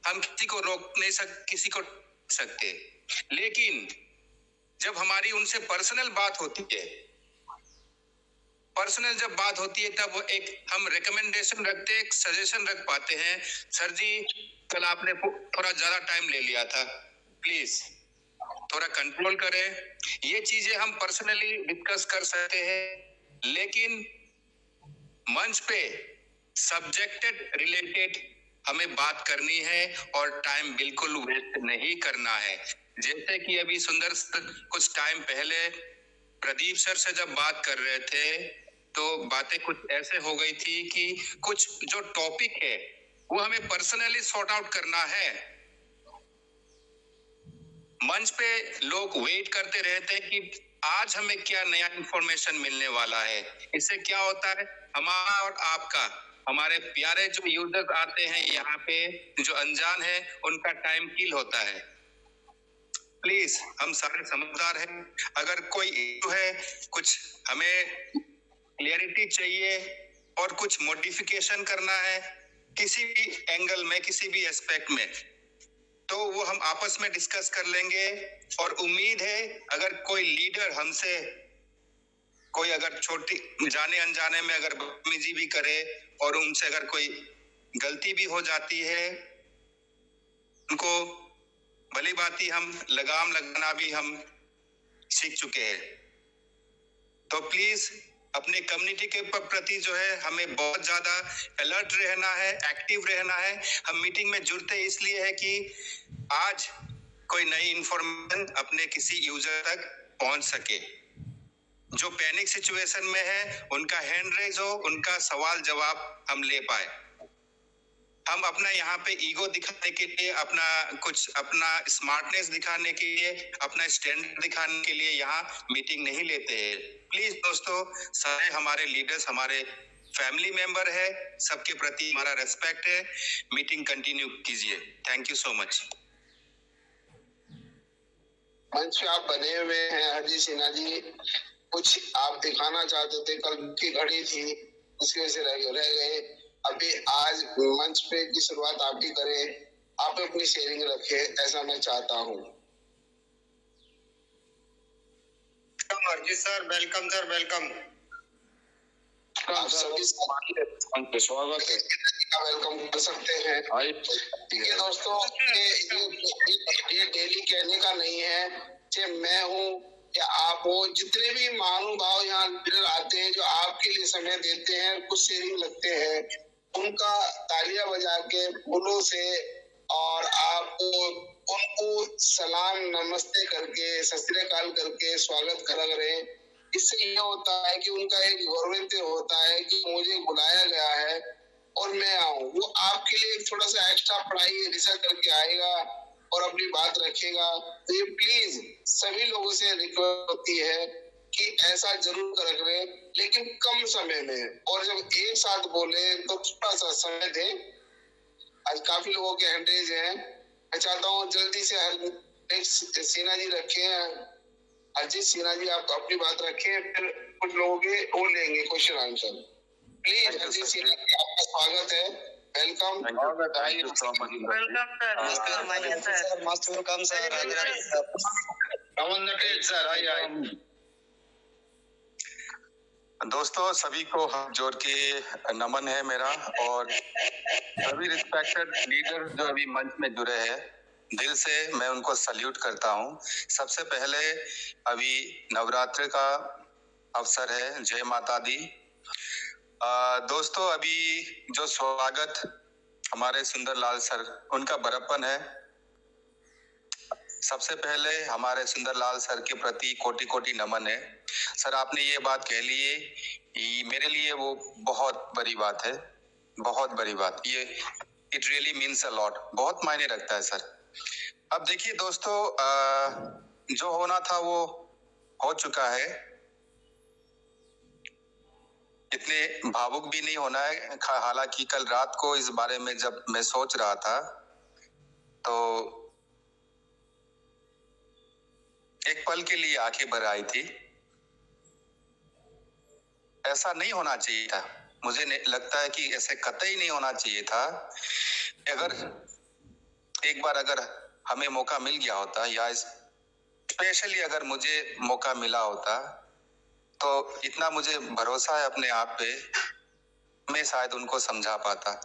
हम किसी को रोक नहीं किसी को सकते। लेकिन जब हमारी उनसे पर्सनल बात होती है, पर्सनल जब बात होती है, तब एक हम रिकमेंडेशन रखते हैं, एक सजेशन रख पाते हैं। सर जी कल आपने थोड़ा ज्यादा टाइम ले लिया था, प्लीज थोड़ा कंट्रोल करें। ये चीजें हम पर्सनली डिस्कस कर सकते हैं, लेकिन मंच पे सब्जेक्टेड रिलेटेड हमें बात करनी है और टाइम बिल्कुल वेस्ट नहीं करना है। जैसे कि अभी सुंदर कुछ टाइम पहले प्रदीप सर से जब बात कर रहे थे तो बातें कुछ ऐसे हो गई थी कि कुछ जो टॉपिक है वो हमें पर्सनली सॉर्ट आउट करना है। मंच पे लोग वेट करते रहते हैं कि आज हमें क्या नया इंफॉर्मेशन मिलने वाला है। इससे क्या होता है, हमारा और आपका, हमारे प्यारे जो यूजर्स आते हैं यहाँ पे जो अनजान है, उनका टाइम किल होता है। प्लीज हम सारे समझदार हैं, अगर कोई इशू है, कुछ हमें क्लियरिटी चाहिए और कुछ मॉडिफिकेशन करना है किसी भी एंगल में, किसी भी एस्पेक्ट में, तो वो हम आपस में डिस्कस कर लेंगे। और उम्मीद है अगर कोई लीडर हमसे कोई अगर छोटी जाने अनजाने में अगर बदतमीजी भी करे और उनसे अगर कोई गलती भी हो जाती है, उनको भली बात ही हम लगाम लगाना भी हम सीख चुके हैं। तो प्लीज अपने कम्युनिटी के प्रति जो है हमें बहुत ज्यादा अलर्ट रहना है, एक्टिव रहना है। हम मीटिंग में जुड़ते इसलिए है कि आज कोई नई इंफॉर्मेशन अपने किसी यूजर तक पहुंच सके। जो पैनिक सिचुएशन में है उनका हैंड रेज हो, उनका सवाल जवाब हम ले पाए। हम हम अपना यहाँ पे ईगो दिखाने के लिए, अपना स्मार्टनेस दिखाने के लिए, अपना स्टैंडर्ड दिखाने के लिए यहाँ मीटिंग नहीं लेते हैं। प्लीज दोस्तों, सारे हमारे लीडर्स हमारे फैमिली मेंबर है, सबके प्रति हमारा रेस्पेक्ट है। मीटिंग कंटिन्यू कीजिए। Thank you so much. मंच पे आप बने हुए हैं हरजीत सिन्हा जी, कुछ आप दिखाना चाहते थे, कल की घड़ी थी उसकी वजह से रह गए। अभी आज मंच पे की शुरुआत आप ही करें, आप अपनी शेयरिंग रखें, ऐसा मैं चाहता हूँ। Harjeet sir, welcome sir, welcome. आप सभी स्वागत है, वेलकम कर सकते हैं। ठीक है दोस्तों, ये डेली कहने का नहीं है, चाहे मैं हूँ या आप हो, जितने भी महानुभाव यहाँ लीडर आते हैं जो आपके लिए समय देते हैं, कुछ शेयरिंग लगते हैं, उनका तालियां बजा के फूलों से और आपको उनको सलाम नमस्ते करके, सत श्री अकाल करके स्वागत करा करें। इससे ये होता है कि उनका एक गौरवान्वित होता है कि मुझे बुलाया गया है और मैं आऊं। वो आपके लिए थोड़ा सा एक्स्ट्रा पढ़ाई रिसर्च करके आएगा और अपनी बात रखेगा। तो ये प्लीज सभी लोगों से रिक्वेस्ट होती है कि ऐसा जरूर करें, लेकिन कम समय में, और जब एक साथ बोले तो थोड़ा सा समय दें। आज काफी लोगों के हैंडरेज हैं, मैं चाहता हूँ जल्दी से हरजीत सिन्हा जी रखें। हरजीत सिन्हा जी आप अपनी बात रखें, फिर कुछ लोगों के वो लेंगे question answer. Please Harjeet Sinha ji, आपका स्वागत है, वेलकम। Welcome sir. मस्त वेलकम सर। दोस्तों, सभी को हाथ जोड़ के नमन है मेरा, और सभी रिस्पेक्टेड लीडर जो अभी मंच में जुड़े हैं, दिल से मैं उनको सल्यूट करता हूं। सबसे पहले अभी नवरात्र का अवसर है, जय माता दी। दोस्तों, अभी जो स्वागत हमारे सुंदरलाल सर, उनका बड़प्पन है। सबसे पहले हमारे सुंदरलाल सर के प्रति कोटि कोटि नमन है। सर, आपने ये बात कह ली है, मेरे लिए वो बहुत बड़ी बात है, बहुत बड़ी बात। ये it really means a lot, बहुत मायने रखता है सर। अब देखिए दोस्तों, जो होना था वो हो चुका है। इतने भावुक भी नहीं होना है। हालांकि कल रात को इस बारे में जब मैं सोच रहा था तो एक पल के लिए आंखें भर आई थी। ऐसा नहीं होना चाहिए था, मुझे लगता है कि ऐसे कतई नहीं होना चाहिए था। अगर एक बार अगर हमें मौका मिल गया होता, या स्पेशली अगर मुझे मौका मिला होता, तो इतना मुझे भरोसा है अपने आप पे, मैं शायद उनको समझा पाता,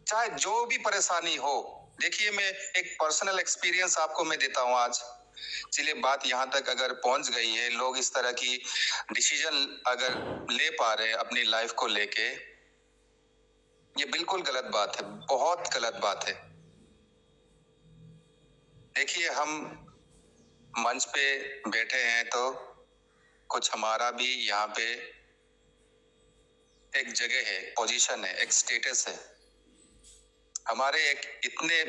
चाहे जो भी परेशानी हो। देखिए, मैं एक पर्सनल एक्सपीरियंस आपको मैं देता हूँ आज। चलिए, बात यहाँ तक अगर पहुंच गई है, लोग इस तरह की डिसीजन अगर ले पा रहे हैं अपनी लाइफ को लेके, ये बिल्कुल गलत बात है, बहुत गलत बात है। देखिए, हम मंच पे बैठे हैं तो कुछ हमारा भी यहाँ पे एक जगह है, पोजीशन है, एक स्टेटस है। हमारे एक इतने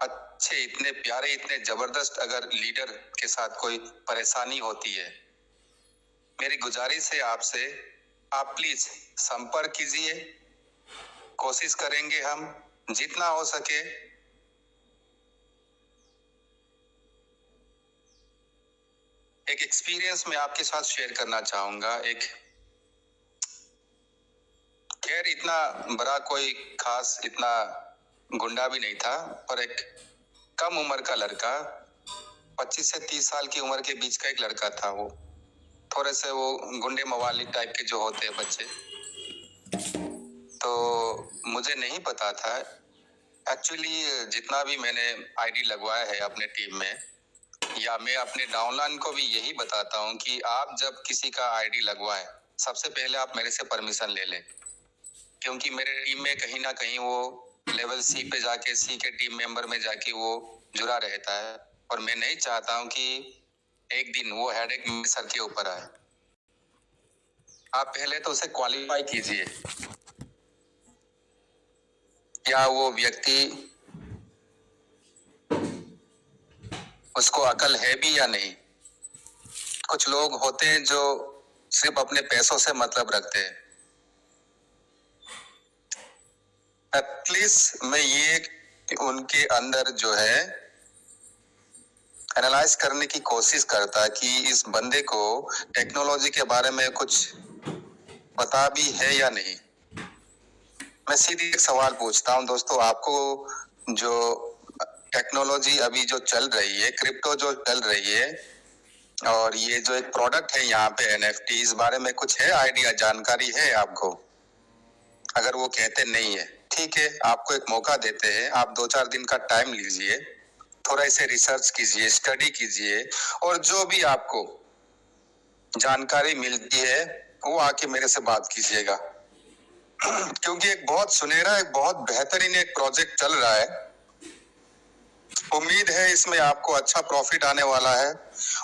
अच्छे, इतने प्यारे, इतने जबरदस्त अगर लीडर के साथ कोई परेशानी होती है, मेरी गुजारिश है आपसे, आप प्लीज संपर्क कीजिए। कोशिश करेंगे हम जितना हो सके। एक एक्सपीरियंस मैं आपके साथ शेयर करना चाहूंगा। खैर, इतना बड़ा कोई खास इतना गुंडा भी नहीं था, पर एक कम उम्र का लड़का, 25 से 30 साल की उम्र के बीच का एक लड़का था। वो थोड़े से वो गुंडे मवाली टाइप के जो होते हैं बच्चे, तो मुझे नहीं पता था एक्चुअली। जितना भी मैंने आईडी लगवाया है अपने टीम में, या मैं अपने डाउनलाइन को भी यही बताता हूं कि आप जब किसी का आईडी लगवाएं, सबसे पहले आप मेरे से परमिशन ले लें, क्योंकि मेरे टीम में कहीं ना कहीं वो लेवल सी पे जाके, सी के टीम मेंबर में जाके वो जुड़ा रहता है, और मैं नहीं चाहता हूं कि एक दिन वो हेडेक मेरे सर के ऊपर आए। आप पहले तो उसे क्वालिफाई कीजिए। क्या वो व्यक्ति, उसको अकल है भी या नहीं। कुछ लोग होते हैं जो सिर्फ अपने पैसों से मतलब रखते हैं। एटलीस्ट मैं ये कि उनके अंदर जो है एनालाइज करने की कोशिश करता कि इस बंदे को टेक्नोलॉजी के बारे में कुछ पता भी है या नहीं। मैं सीधी एक सवाल पूछता हूं दोस्तों, आपको जो टेक्नोलॉजी अभी जो चल रही है, क्रिप्टो जो चल रही है, और ये जो एक प्रोडक्ट है यहाँ पे NFT, इस बारे में कुछ है आइडिया, जानकारी है आपको? अगर वो कहते नहीं है, ठीक है, आपको एक मौका देते हैं, आप 2-4 दिन का टाइम लीजिए, थोड़ा इसे रिसर्च कीजिए, स्टडी कीजिए, और जो भी आपको जानकारी मिलती है वो आके मेरे से बात कीजिएगा। क्योंकि एक बहुत सुनहरा, एक बहुत बेहतरीन एक प्रोजेक्ट चल रहा है। उम्मीद है इसमें आपको अच्छा प्रॉफिट आने वाला है,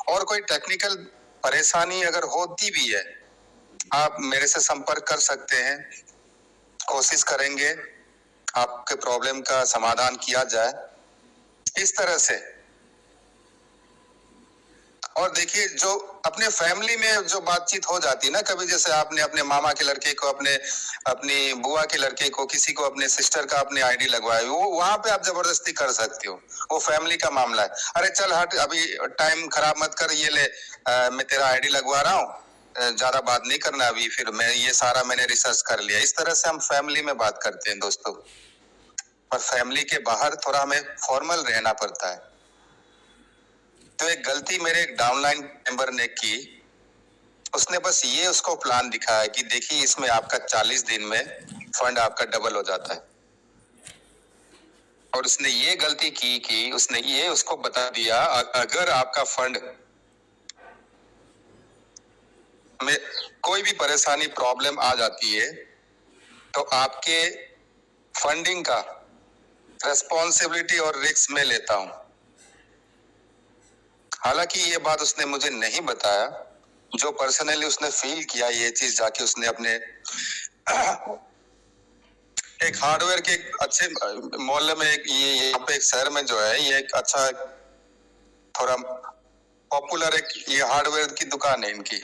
और कोई टेक्निकल परेशानी अगर होती भी है, आप मेरे से संपर्क कर सकते हैं। कोशिश करेंगे आपके प्रॉब्लम का समाधान किया जाए इस तरह से। और देखिए, जो अपने फैमिली में जो बातचीत हो जाती है ना, कभी जैसे आपने अपने मामा के लड़के को, अपनी बुआ के लड़के को, किसी को अपने सिस्टर का अपने आईडी लगवाए, वो वहां पे आप जबरदस्ती कर सकते हो, वो फैमिली का मामला है। अरे चल हट, अभी टाइम खराब मत कर, ये ले मैं तेरा आईडी लगवा रहा हूँ, ज्यादा बात नहीं करना अभी, फिर मैं ये सारा मैंने रिसर्च कर लिया। इस तरह से हम फैमिली में बात करते हैं दोस्तों, पर फैमिली के बाहर थोड़ा हमें फॉर्मल रहना पड़ता है। तो एक गलती मेरे एक डाउनलाइन मेंबर ने की, उसने बस ये उसको प्लान दिखाया कि देखिए इसमें आपका 40 दिन में फंड आपका डबल हो जाता है, और उसने ये गलती की कि उसने ये उसको बता दिया अगर आपका फंड में कोई भी परेशानी, प्रॉब्लम आ जाती है, तो आपके फंडिंग का रेस्पॉन्सिबिलिटी और रिस्क मैं लेता हूं। हालांकि ये बात उसने मुझे नहीं बताया, जो पर्सनली उसने फील किया ये चीज जाके, उसने अपने एक हार्डवेयर के अच्छे मोहल्ले में, ये यहाँ पे एक शहर में जो है, ये एक अच्छा थोड़ा पॉपुलर एक ये हार्डवेयर की दुकान है इनकी।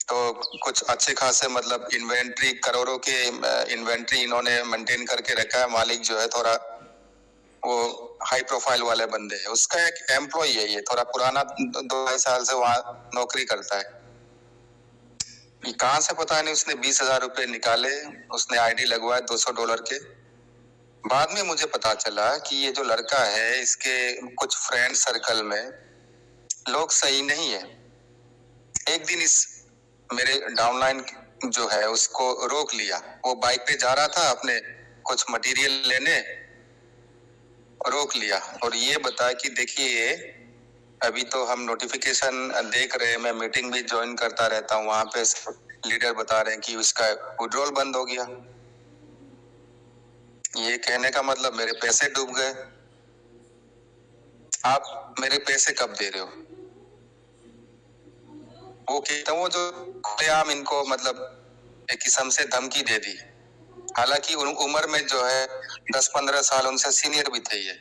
तो कुछ अच्छे खासे मतलब इन्वेंट्री, करोड़ों के इन्वेंट्री इन्होंने मेंटेन करके रखा है। मालिक जो है थोड़ा वो हाई प्रोफाइल वाले बंदे हैं। उसका एक एम्प्लॉय है, ये थोड़ा पुराना, 2-2 साल से वहां नौकरी करता है। ये कहां से पता नहीं उसने 20,000 रुपए निकाले, उसने आईडी लगवाए $200 के। बाद में मुझे पता चला कि ये जो लड़का है, इसके कुछ फ्रेंड सर्कल में लोग सही नहीं है। एक दिन इस मेरे डाउनलाइन जो है उसको रोक लिया, वो बाइक पे जा रहा था अपने कुछ मटेरियल लेने, रोक लिया और ये बताया कि देखिए अभी तो हम नोटिफिकेशन देख रहे हैं, मैं मीटिंग भी ज्वाइन करता रहता हूँ, वहां पे लीडर बता रहे हैं कि उसका विड्रॉल बंद हो गया। ये कहने का मतलब मेरे पैसे डूब गए। आप मेरे पैसे कब दे रहे हो? वो कहता हूँ जो खुलेआम इनको मतलब एक किस्म से धमकी दे दी। हालांकि उम्र में जो है 10-15 साल उनसे सीनियर भी थे ये।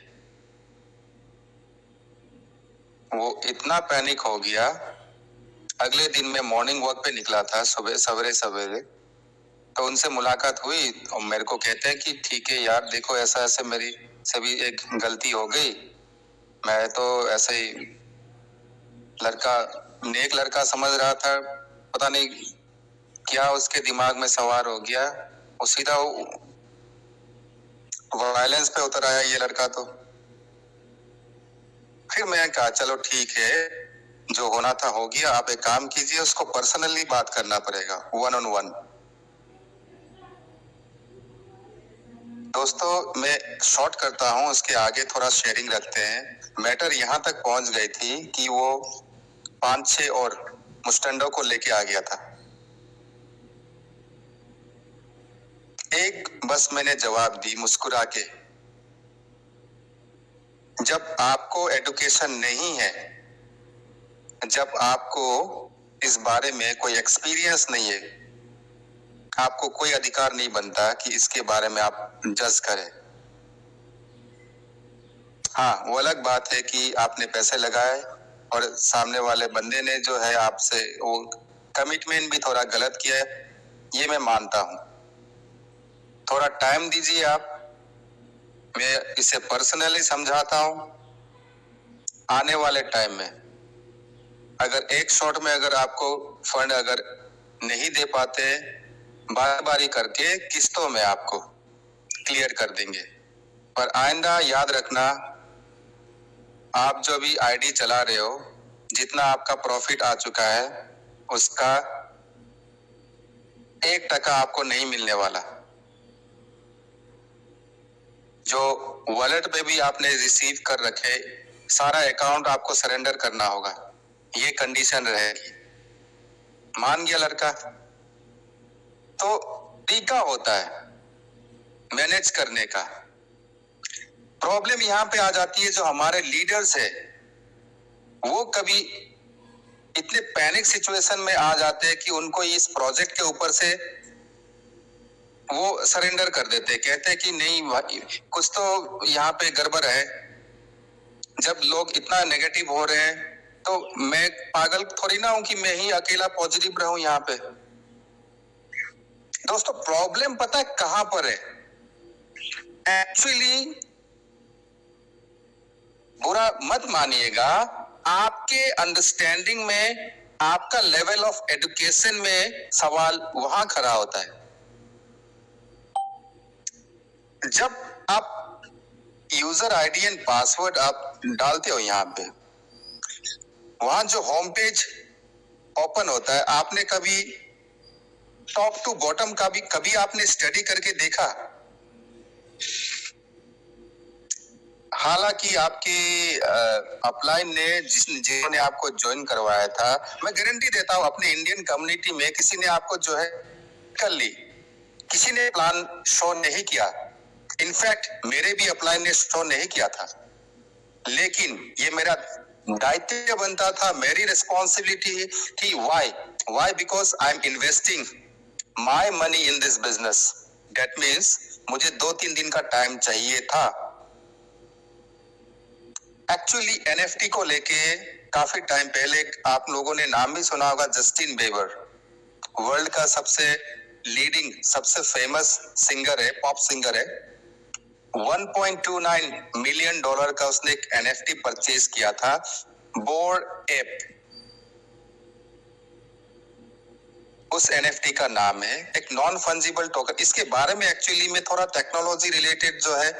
वो इतना पैनिक हो गया। अगले दिन मैं मॉर्निंग वॉक पे निकला था, सुबह सवेरे सवेरे, तो उनसे मुलाकात हुई और मेरे को कहते हैं कि ठीक है यार, देखो ऐसा ऐसे मेरी से भी एक गलती हो गई। मैं तो ऐसे ही लड़का, नेक लड़का समझ रहा था, पता नहीं क्या उसके दिमाग में सवार हो गया, वो सीधा वायलेंस पे उतर आया ये लड़का। तो फिर मैं कहा चलो ठीक है, जो होना था हो गया, आप एक काम कीजिए, उसको पर्सनली बात करना पड़ेगा, 1-on-1। दोस्तों मैं शॉर्ट करता हूं, उसके आगे थोड़ा शेयरिंग रखते हैं। मैटर यहां तक पहुंच गई थी कि वो 5-6 और मुस्टंडो को लेके आ गया था। एक बस मैंने जवाब दी मुस्कुरा के, जब आपको एजुकेशन नहीं है, जब आपको इस बारे में कोई एक्सपीरियंस नहीं है, आपको कोई अधिकार नहीं बनता कि इसके बारे में आप जज करें। हाँ, वो अलग बात है कि आपने पैसे लगाए और सामने वाले बंदे ने जो है आपसे वो कमिटमेंट भी थोड़ा गलत किया है, ये मैं मानता हूं। थोड़ा टाइम दीजिए आप, मैं इसे पर्सनली समझाता हूं। आने वाले टाइम में अगर एक शॉट में अगर आपको फंड अगर नहीं दे पाते, बारी बारी करके किस्तों में आपको क्लियर कर देंगे। पर आइंदा याद रखना, आप जो भी आईडी चला रहे हो, जितना आपका प्रॉफिट आ चुका है उसका 1% आपको नहीं मिलने वाला। जो वॉलेट पे भी आपने रिसीव कर रखे, सारा अकाउंट आपको सरेंडर करना होगा, ये कंडीशन रहेगी। मान गया लड़का? तो तरीका होता है मैनेज करने का। प्रॉब्लम यहां पे आ जाती है, जो हमारे लीडर्स है वो कभी इतने पैनिक सिचुएशन में आ जाते हैं कि उनको इस प्रोजेक्ट के ऊपर से वो सरेंडर कर देते हैं, कहते हैं कि नहीं भाई कुछ तो यहाँ पे गड़बड़ है। जब लोग इतना नेगेटिव हो रहे हैं तो मैं पागल थोड़ी ना हूं कि मैं ही अकेला पॉजिटिव रहूं यहाँ पे। दोस्तों, प्रॉब्लम पता है कहां पर है? एक्चुअली बुरा मत मानिएगा, आपके अंडरस्टैंडिंग में, आपका लेवल ऑफ एजुकेशन में सवाल वहां खड़ा होता है। जब आप यूजर आईडी एंड पासवर्ड आप डालते हो यहाँ पे, वहां जो होम पेज ओपन होता है, आपने कभी टॉप टू बॉटम का भी कभी आपने स्टडी करके देखा? हालांकि आपकी अपलाइन ने जिन्होंने आपको ज्वाइन करवाया था, मैं गारंटी देता हूं अपने इंडियन कम्युनिटी में किसी ने आपको जो है कर ली, किसी ने प्लान शो नहीं किया। इनफैक्ट मेरे भी अपलाइन ने शो नहीं किया था, लेकिन ये मेरा दायित्व बनता था, मेरी रिस्पॉन्सिबिलिटी थी। Why because I am investing my money in this business. That means मुझे 2-3 दिन का टाइम चाहिए था। एक्चुअली एनएफटी को लेके काफी टाइम पहले आप लोगों ने नाम भी सुना होगा, जस्टिन बीबर, वर्ल्ड का सबसे लीडिंग, सबसे फेमस सिंगर है, पॉप सिंगर है। $1.29 मिलियन का उसने एक एनएफटी परचेज किया था, बोर्ड एप उस एनएफटी का नाम है, एक नॉन फंजिबल टोकन। इसके बारे में एक्चुअली मैं थोड़ा टेक्नोलॉजी रिलेटेड जो है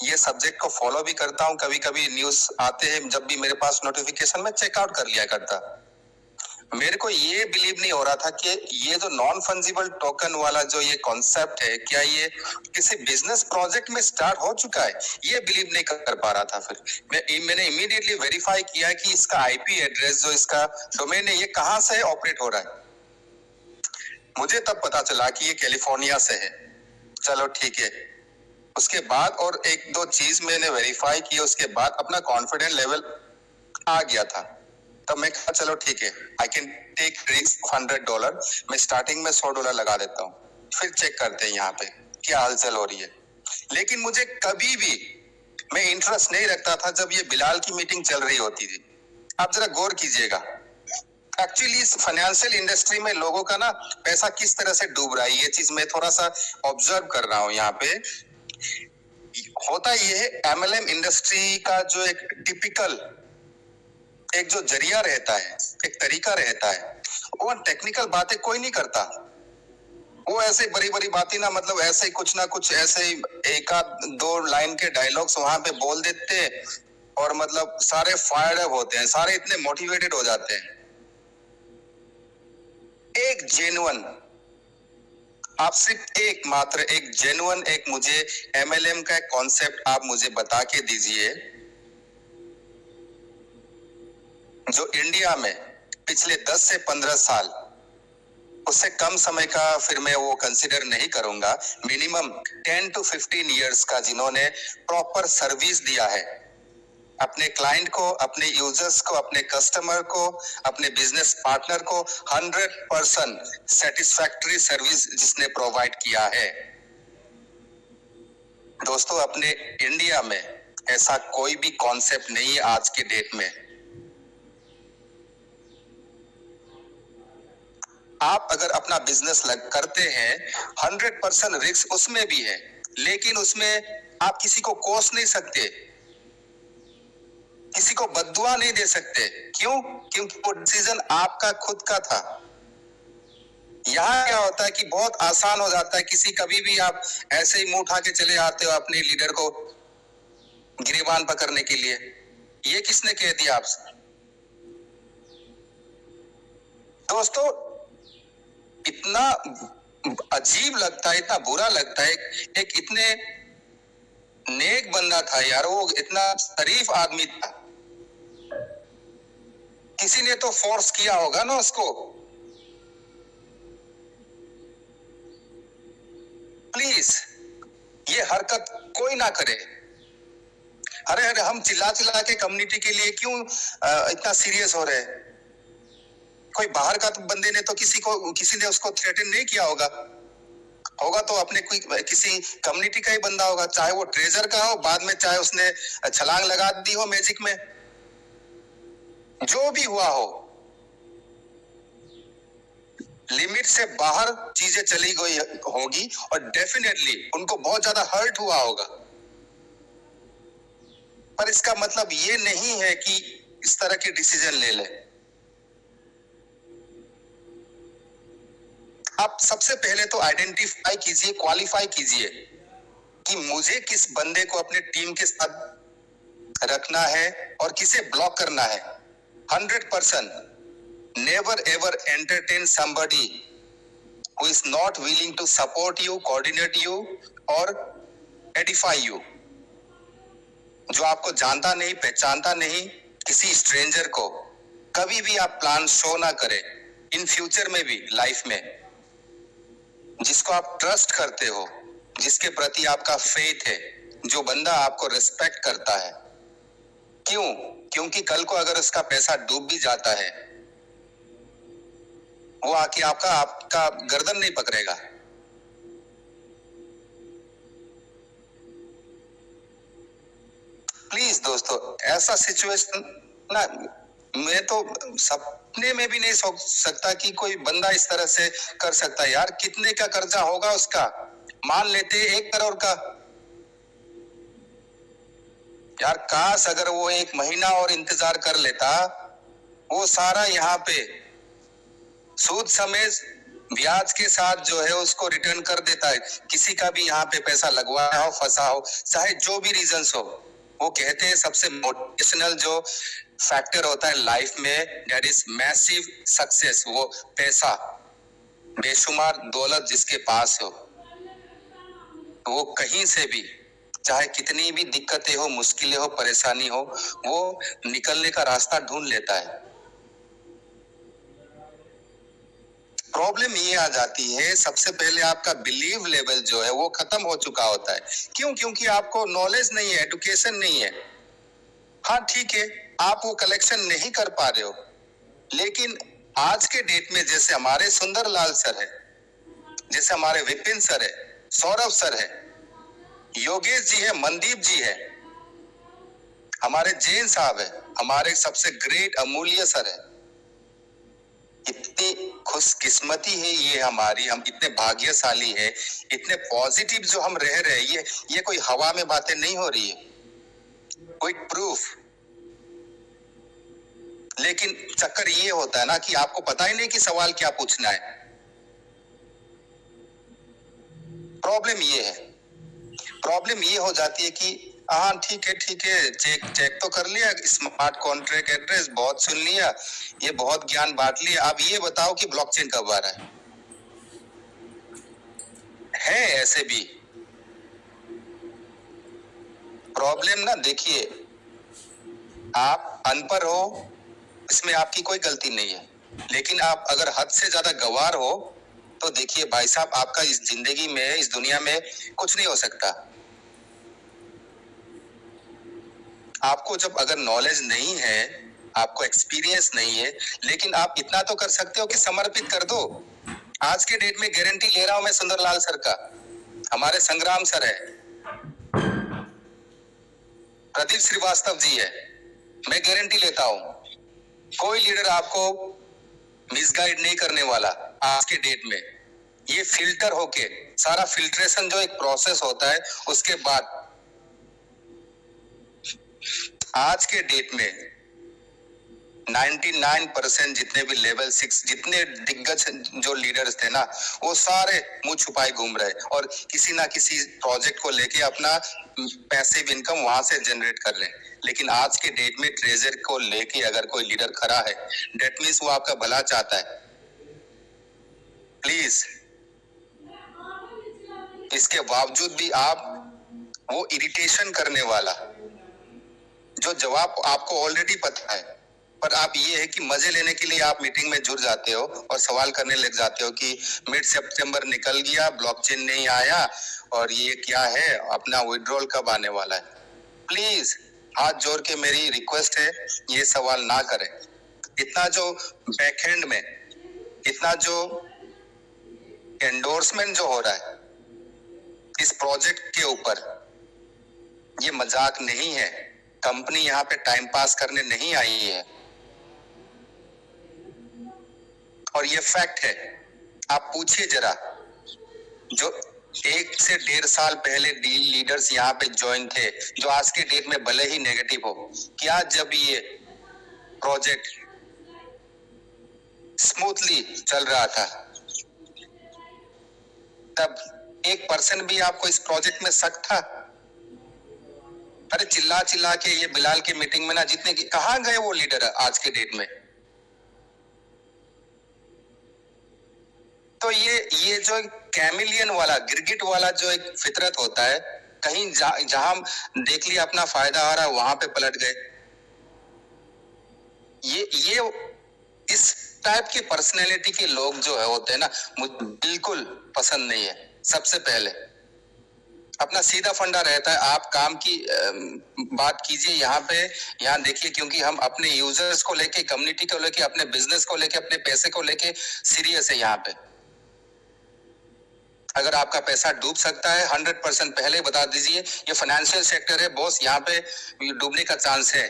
ये सब्जेक्ट को फॉलो भी करता हूं, कभी कभी न्यूज आते हैं, जब भी मेरे पास नोटिफिकेशन में चेकआउट कर लिया करता। मेरे को ये बिलीव नहीं हो रहा था कि ये जो नॉन फंजिबल टोकन वाला जो ये कॉन्सेप्ट है, क्या ये किसी बिजनेस प्रोजेक्ट में स्टार्ट हो चुका है, ये बिलीव नहीं कर पा रहा था। फिर मैंने इमीडिएटली वेरीफाई किया कि इसका आईपी एड्रेस, जो इसका डोमेन है, ये कहां से ऑपरेट हो रहा है। मुझे तब पता चला कि ये कैलिफोर्निया से है। चलो ठीक है। उसके बाद और 1-2 चीज मैंने वेरीफाई की, उसके बाद अपना कॉन्फिडेंस लेवल आ गया था। तब मैं कहा चलो ठीक है, आई कैन टेक रिस्क $100। मैं स्टार्टिंग में $100 लगा देता हूँ, फिर चेक करते हैं यहाँ पे क्या हलचल हो रही है। लेकिन मुझे कभी भी मैं इंटरेस्ट नहीं रखता था जब ये बिलाल की मीटिंग चल रही होती थी। आप जरा गौर कीजिएगा, एक्चुअली इस फाइनेंशियल इंडस्ट्री में लोगों का ना पैसा किस तरह से डूब रहा है, ये चीज मैं थोड़ा सा ऑब्जर्व कर रहा हूँ। यहाँ पे होता ये है, एमएलएम इंडस्ट्री का जो एक टिपिकल एक जो जरिया रहता है, एक तरीका रहता है, वो टेक्निकल बातें कोई नहीं करता। वो ऐसे बड़ी बड़ी बातें ना, मतलब ऐसे ही कुछ ना कुछ ऐसे ही 1-2 लाइन के डायलॉग्स वहां पे बोल देते हैं और मतलब सारे फायर्ड अप होते हैं, सारे इतने मोटिवेटेड हो जाते हैं। एक जेन्युइन, आप सिर्फ एक मात्र एक जेन्युइन एक मुझे एमएलएम का कॉन्सेप्ट आप मुझे बता के दीजिए जो इंडिया में पिछले 10 से 15 साल, उससे कम समय का फिर मैं वो कंसीडर नहीं करूंगा, मिनिमम 10 to 15 इयर्स का जिन्होंने प्रॉपर सर्विस दिया है, अपने क्लाइंट को, अपने यूजर्स को, अपने कस्टमर को, अपने बिजनेस पार्टनर को 100% सेटिस्फैक्टरी सर्विस जिसने प्रोवाइड किया है। दोस्तों, अपने इंडिया में ऐसा कोई भी कॉन्सेप्ट नहीं है आज के डेट में। आप अगर अपना बिजनेस करते हैं, 100% रिस्क उसमें भी है, लेकिन उसमें आप किसी को कोस नहीं सकते, किसी को बद्दुआ नहीं दे सकते। क्यों? क्योंकि वो डिसीजन आपका खुद का था। यहाँ क्या होता है कि बहुत आसान हो जाता है, किसी कभी भी आप ऐसे ही मुंह उठा के चले आते हो अपने लीडर को गिरेबान पकड़ने के लिए। ये किसने कह दिया आपसे? दोस्तों, इतना अजीब लगता है, इतना बुरा लगता है। एक इतने नेक बंदा था यार, वो इतना शरीफ आदमी था, किसी ने तो फोर्स किया होगा ना उसको। प्लीज ये हरकत कोई ना करे। अरे अरे, हम चिल्ला चिल्ला के कम्युनिटी के लिए क्यों इतना सीरियस हो रहे हैं? कोई बाहर का तो बंदे ने तो किसी ने उसको थ्रेटन नहीं किया होगा तो अपने कोई किसी कम्युनिटी का ही बंदा होगा, चाहे वो ट्रेजर का हो, बाद में चाहे उसने छलांग लगा दी हो मैजिक में, जो भी हुआ हो, लिमिट से बाहर चीजें चली गई होगी और डेफिनेटली उनको बहुत ज्यादा हर्ट हुआ होगा। पर इसका मतलब ये नहीं है कि इस तरह के डिसीजन ले ले। आप सबसे पहले तो आइडेंटिफाई कीजिए, क्वालिफाई कीजिए कि मुझे किस बंदे को अपने टीम के साथ रखना है और किसे ब्लॉक करना है। 100% never ever entertain somebody who is not willing to support you, coordinate you और edify you। जो आपको जानता नहीं, पहचानता नहीं, किसी स्ट्रेंजर को कभी भी आप प्लान शो ना करें। इन फ्यूचर में भी, लाइफ में, जिसको आप ट्रस्ट करते हो, जिसके प्रति आपका फेथ है, जो बंदा आपको रिस्पेक्ट करता है। क्यों? क्योंकि कल को अगर उसका पैसा डूब भी जाता है, वो आके आपका गर्दन नहीं पकड़ेगा। प्लीज दोस्तों, ऐसा सिचुएशन ना, मैं तो सपने में भी नहीं सोच सकता कि कोई बंदा इस तरह से कर सकता है। यार, कितने का कर्जा होगा उसका? मान लेते 1 करोड़ का। यार, काश अगर वो 1 महीना और इंतजार कर लेता, वो सारा यहाँ पे सूद समेत ब्याज के साथ जो है उसको रिटर्न कर देता है। किसी का भी यहाँ पे पैसा लगवाया हो, फंसा हो, चाहे जो भी रीजंस हो, वो कहते हैं सबसे मोटिवेशनल जो फैक्टर होता है लाइफ में, दैट इज मैसिव सक्सेस। वो पैसा, बेशुमार दौलत जिसके पास हो, वो कहीं से भी, चाहे कितनी भी दिक्कतें हो, मुश्किलें हो, परेशानी हो, वो निकलने का रास्ता ढूंढ लेता है। प्रॉब्लम ये आ जाती है, सबसे पहले आपका बिलीव लेवल जो है वो खत्म हो चुका होता है। क्यों? क्योंकि आपको नॉलेज नहीं है, एजुकेशन नहीं है। हाँ ठीक है, आप वो कलेक्शन नहीं कर पा रहे हो, लेकिन आज के डेट में जैसे हमारे सुंदरलाल सर है, जैसे हमारे विपिन सर है, सौरभ सर है, योगेश जी है, मनदीप जी है, हमारे जैन साहब है, हमारे सबसे ग्रेट अमूल्य सर है। इतनी खुशकिस्मती है ये हमारी, हम इतने भाग्यशाली है, इतने पॉजिटिव जो हम रह रहे हैं। ये कोई हवा में बातें नहीं हो रही है, कोई प्रूफ। लेकिन चक्कर ये होता है ना कि आपको पता ही नहीं कि सवाल क्या पूछना है। प्रॉब्लम ये है, प्रॉब्लम ये हो जाती है कि हाँ ठीक है चेक तो कर लिया, स्मार्ट कॉन्ट्रैक्ट एड्रेस बहुत सुन लिया, ये बहुत ज्ञान बांट लिया, अब ये बताओ कि ब्लॉकचेन कब आ रहा है ऐसे भी प्रॉब्लम ना। देखिए, आप अनपढ़ हो, इसमें आपकी कोई गलती नहीं है, लेकिन आप अगर हद से ज्यादा गंवार हो तो देखिए भाई साहब, आपका इस जिंदगी में, इस दुनिया में कुछ नहीं हो सकता। आपको जब अगर नॉलेज नहीं है, आपको एक्सपीरियंस नहीं है, लेकिन आप इतना तो कर सकते हो कि समर्पित कर दो। आज के डेट में गारंटी ले रहा हूं मैं सुंदरलाल सर का, हमारे संग्राम सर है, प्रदीप श्रीवास्तव जी है, मैं गारंटी लेता हूं कोई लीडर आपको मिसगाइड नहीं करने वाला। आज के डेट में ये फिल्टर होके, सारा फिल्ट्रेशन जो एक प्रोसेस होता है, उसके बाद आज के डेट में 99% जितने भी लेवल 6 जितने दिग्गज जो लीडर्स थे ना, वो सारे मुंह छुपाए घूम रहे और किसी ना किसी प्रोजेक्ट को लेके अपना पैसिव इनकम वहां से जनरेट कर रहे हैं। लेकिन आज के डेट में ट्रेजर को लेके अगर कोई लीडर खड़ा है, डेट मीन्स वो आपका भला चाहता है। प्लीज, इसके बावजूद भी आप वो इरिटेशन करने वाला जो जवाब आपको ऑलरेडी पता है, पर आप ये है कि मजे लेने के लिए आप मीटिंग में जुड़ जाते हो और सवाल करने लग जाते हो कि मिड सितंबर निकल गया, ब्लॉकचेन नहीं आया और ये क्या है, अपना विड्रॉल कब आने वाला है। प्लीज हाथ जोड़ के मेरी रिक्वेस्ट है, ये सवाल ना करें। इतना जो बैकएंड में इतना जो एंडोर्समेंट जो हो रहा है इस प्रोजेक्ट के ऊपर, ये मजाक नहीं है। कंपनी यहाँ पे टाइम पास करने नहीं आई है और ये फैक्ट है। आप पूछिए जरा, जो 1 से 1.5 साल पहले लीडर्स यहाँ पे ज्वाइन थे, जो आज के डेट में भले ही नेगेटिव हो, क्या जब ये प्रोजेक्ट स्मूथली चल रहा था तब 1% भी आपको इस प्रोजेक्ट में शक था? अरे चिल्ला चिल्ला के ये बिलाल की मीटिंग में ना, जितने की कहां गए वो लीडर आज के डेट में? तो ये जो कैमिलियन वाला, गिरगिट वाला जो एक फितरत होता है, कहीं जहां देख लिया अपना फायदा आ रहा है वहां पे पलट गए। ये इस टाइप की पर्सनैलिटी के लोग जो है होते हैं ना, मुझे बिल्कुल पसंद नहीं है। सबसे पहले अपना सीधा फंडा रहता है, आप काम की बात कीजिए यहाँ देखिए, क्योंकि हम अपने यूजर्स को लेके, कम्युनिटी को लेके, अपने बिजनेस को लेके, अपने पैसे को लेके सीरियस है यहाँ पे। अगर आपका पैसा डूब सकता है 100% पहले बता दीजिए। ये फाइनेंशियल सेक्टर है बॉस, यहाँ पे डूबने का चांस है।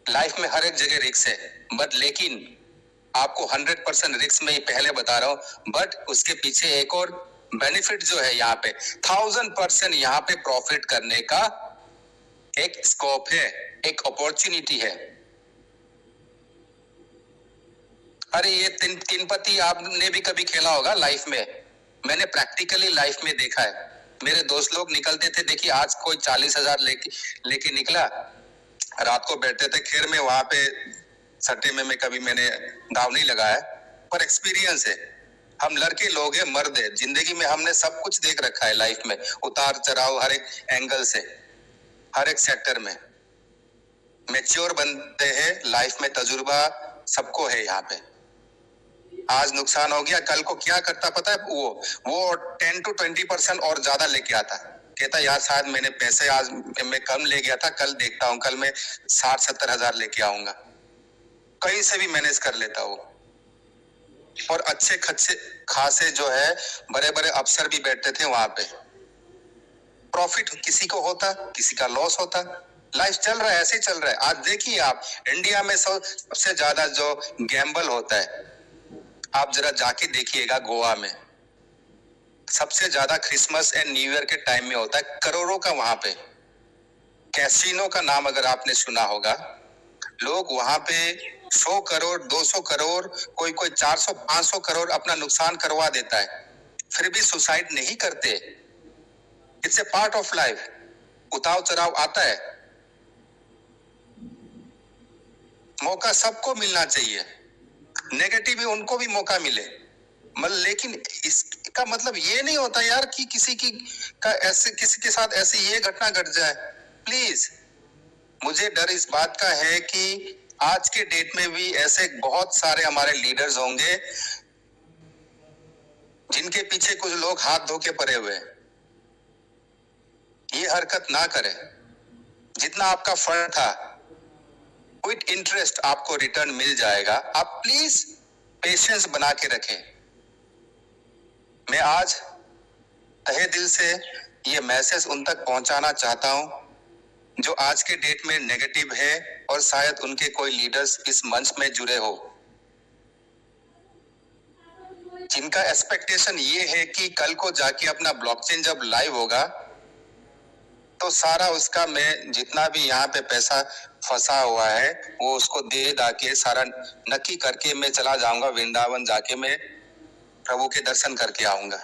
लाइफ में हर एक जगह रिस्क है, बट लेकिन आपको 100% रिस्क में ही पहले बता रहा हूं, बट उसके पीछे एक और बेनिफिट जो है यहाँ पे 1000% यहाँ पे प्रॉफिट करने का एक स्कोप है, एक अपॉर्चुनिटी है। अरे ये तीन पत्ती आपने भी कभी खेला होगा लाइफ में, मैंने प्रैक्टिकली लाइफ में देखा है। मेरे दोस्त लोग निकलते थे, देखिए आज कोई 40,000 लेके निकला, रात को बैठते थे खेर में, वहां पे सट्टे में कभी मैंने दाव नहीं लगाया, पर एक्सपीरियंस है। हम लड़के लोग हैं, मर्द है, जिंदगी में हमने सब कुछ देख रखा है लाइफ में, उतार चढ़ाव हर एक एंगल से, हर एक सेक्टर में मैच्योर बनते हैं लाइफ में, तजुर्बा सबको है यहाँ पे। आज नुकसान हो गया, कल को क्या करता पता है, वो 10 to 20% और ज्यादा लेके आता, कहता यार शायद मैंने पैसे आज मैं कम ले गया था, कल देखता हूँ, कल मैं 60-70 हजार लेके आऊंगा, कहीं से भी मैनेज कर लेता हूँ। और अच्छे खासे जो है बड़े बड़े अफसर भी बैठते थे वहां पे। प्रॉफिट किसी को होता, किसी का लॉस होता, लाइफ चल रहा है, ऐसे ही चल रहा है। आज देखिए आप इंडिया में सबसे ज्यादा जो गैम्बल होता है, आप जरा जाके देखिएगा, गोवा में सबसे ज्यादा क्रिसमस एंड न्यू ईयर के टाइम में होता है, करोड़ों का वहां पे। कैसीनो का नाम अगर आपने सुना होगा, लोग वहां पे 100 करोड़ 200 करोड़, कोई 400-500 करोड़ अपना नुकसान करवा देता है, फिर भी सुसाइड नहीं करते। It's a part of life, उतार चढ़ाव आता है, मौका सबको मिलना चाहिए, नेगेटिव भी उनको भी मौका मिले, लेकिन इसका मतलब ये नहीं होता यार कि किसी के साथ ऐसे ये घटना घट जाए। प्लीज, मुझे डर इस बात का है कि आज के डेट में भी ऐसे बहुत सारे हमारे लीडर्स होंगे जिनके पीछे कुछ लोग हाथ धो के पड़े हुए हैं। ये हरकत ना करें, जितना आपका फंड था विद इंटरेस्ट आपको रिटर्न मिल जाएगा। आप प्लीज पेशेंस बना के रखें। मैं आज तहे दिल से ये मैसेज उन तक पहुंचाना चाहता हूं जो आज के डेट में नेगेटिव है और शायद उनके कोई लीडर्स इस मंच में जुड़े हो, जिनका एक्सपेक्टेशन ये है कि कल को जाके अपना ब्लॉकचेन जब लाइव होगा तो सारा उसका मैं जितना भी यहाँ पे पैसा फंसा हुआ है वो उसको दे दा के सारा नक्की करके मैं चला जाऊंगा वृंदावन, जाके मैं प्रभु के दर्शन करके आऊंगा।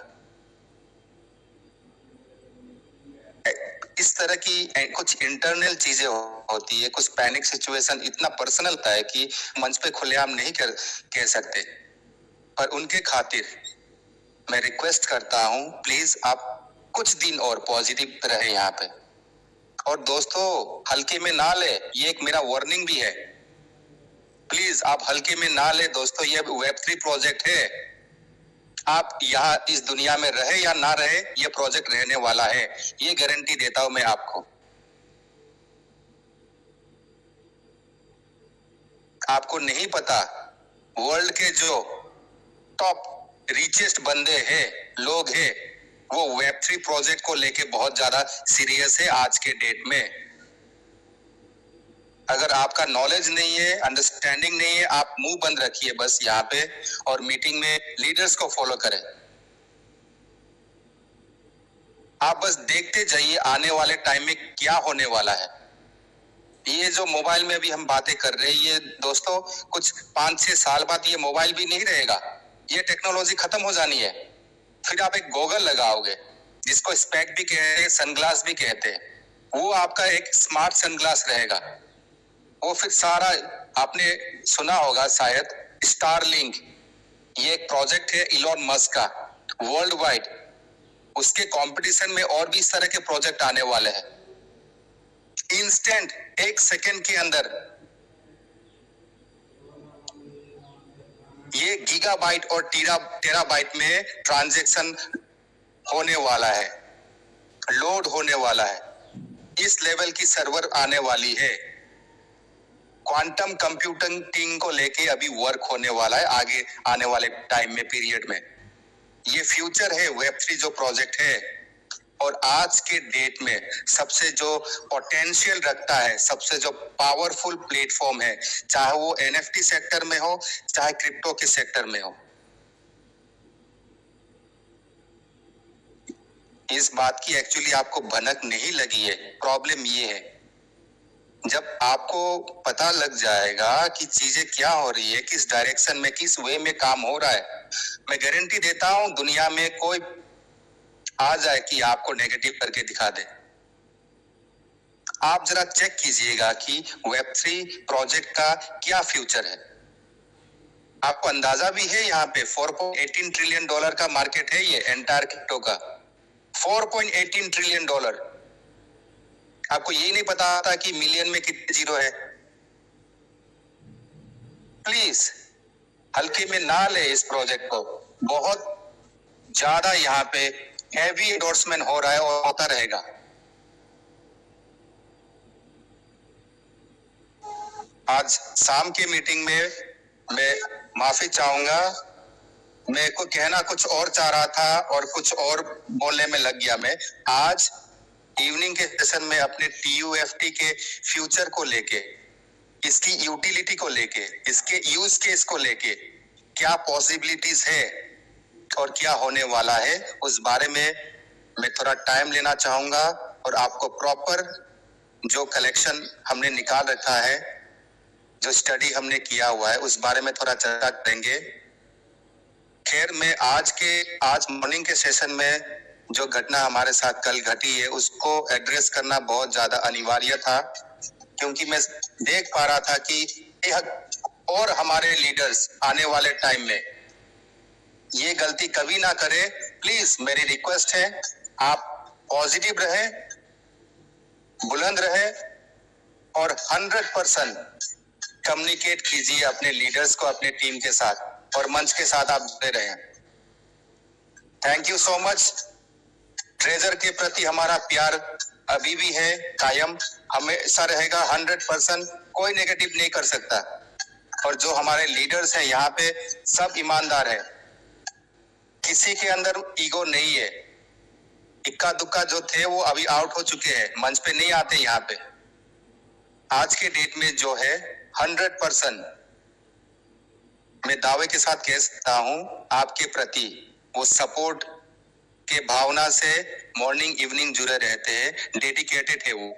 इस तरह की कुछ इंटरनल चीजें होती है, कुछ पैनिक सिचुएशन इतना पर्सनल था है कि मंच पे खुलेआम नहीं कह सकते, पर उनके खातिर मैं रिक्वेस्ट करता हूं प्लीज आप कुछ दिन और पॉजिटिव रहे यहाँ पे। और दोस्तों हल्के में ना ले, ये एक मेरा वार्निंग भी है, प्लीज आप हल्के में ना ले दोस्तों। ये Web3 प्रोजेक्ट है, आप यहाँ इस दुनिया में रहे या ना रहे ये प्रोजेक्ट रहने वाला है, ये गारंटी देता हूं मैं आपको। आपको नहीं पता वर्ल्ड के जो टॉप रिचेस्ट बंदे हैं, लोग हैं, वो Web3 प्रोजेक्ट को लेके बहुत ज्यादा सीरियस है आज के डेट में। अगर आपका नॉलेज नहीं है, अंडरस्टैंडिंग नहीं है, आप मुंह बंद रखिए बस यहाँ पे और मीटिंग में लीडर्स को फॉलो करें। आप बस देखते जाइए आने वाले टाइम में क्या होने वाला है। ये जो मोबाइल में भी हम बातें कर रहे हैं, ये दोस्तों कुछ 5-6 साल बाद ये मोबाइल भी नहीं रहेगा, ये टेक्नोलॉजी खत्म हो जानी है। फिर आप एक गॉगल लगाओगे जिसको स्पेक भी कहते हैं, सनग्लास भी कहते हैं, वो आपका एक स्मार्ट सनग्लास रहेगा। वो फिर सारा आपने सुना होगा शायद स्टारलिंक, ये एक प्रोजेक्ट है इलॉन मस्क का वर्ल्ड वाइड, उसके कंपटीशन में और भी इस तरह के प्रोजेक्ट आने वाले हैं। इंस्टेंट 1 सेकेंड के अंदर ये गीगाबाइट और टेराबाइट में ट्रांजैक्शन होने वाला है, लोड होने वाला है। इस लेवल की सर्वर आने वाली है। क्वांटम कंप्यूटिंग को लेके अभी वर्क होने वाला है आगे आने वाले टाइम में, पीरियड में। ये फ्यूचर है Web3 जो प्रोजेक्ट है, और आज के डेट में सबसे जो पोटेंशियल रखता है, सबसे जो पावरफुल प्लेटफॉर्म है, चाहे वो NFT सेक्टर में हो चाहे क्रिप्टो के सेक्टर में हो। इस बात की एक्चुअली आपको भनक नहीं लगी है। प्रॉब्लम ये है जब आपको पता लग जाएगा कि चीजें क्या हो रही है, किस डायरेक्शन में, किस वे में काम हो रहा है, मैं गारंटी देता हूं दुनिया में कोई आ जाए कि आपको नेगेटिव करके दिखा दे। आप जरा चेक कीजिएगा कि Web3 प्रोजेक्ट का क्या फ्यूचर है। आपको अंदाजा भी है यहाँ पे $4.18 ट्रिलियन का मार्केट है ये एंटायर क्रिप्टो का, $4.18 ट्रिलियन। आपको यही नहीं पता था कि मिलियन में कितने जीरो है। प्लीज हल्के में ना ले इस प्रोजेक्ट को, बहुत ज्यादा यहाँ पे हैवी एंडोर्समेंट हो रहा है और होता रहेगा। आज शाम की मीटिंग में मैं माफी चाहूंगा, मैं को कहना कुछ और चाह रहा था और कुछ और बोलने में लग गया। मैं आज इवनिंग के सेशन में अपने TUFT के फ्यूचर को लेके, इसकी यूटिलिटी को लेके, इसके यूज केस को लेके क्या पॉसिबिलिटीज है और क्या होने वाला है, उस बारे में मैं थोड़ा टाइम लेना चाहूंगा और आपको प्रॉपर जो कलेक्शन हमने निकाल रखा है, जो स्टडी हमने किया हुआ है, उस बारे में थोड़ा चर्चा करेंगे। खैर मैं आज मॉर्निंग के सेशन में जो घटना हमारे साथ कल घटी है उसको एड्रेस करना बहुत ज्यादा अनिवार्य था, क्योंकि मैं देख पा रहा था कि और हमारे लीडर्स आने वाले टाइम में ये गलती कभी ना करे। प्लीज मेरी रिक्वेस्ट है आप पॉजिटिव रहे, बुलंद रहे और 100% कम्युनिकेट कीजिए अपने लीडर्स को, अपने टीम के साथ, और मंच के साथ आप जुड़े रहे। Thank you so much. Treasure के प्रति हमारा प्यार अभी भी है कायम, हमेशा रहेगा 100%, कोई नेगेटिव नहीं कर सकता। और जो हमारे लीडर्स हैं यहाँ पे सब ईमानदार है, किसी के अंदर ईगो नहीं है। इक्का दुक्का जो थे वो अभी आउट हो चुके हैं, मंच पे नहीं आते यहाँ पे। आज के डेट में जो है 100% मैं दावे के साथ कह सकता हूँ आपके प्रति वो सपोर्ट के भावना से मॉर्निंग इवनिंग जुड़े रहते हैं, डेडिकेटेड है वो।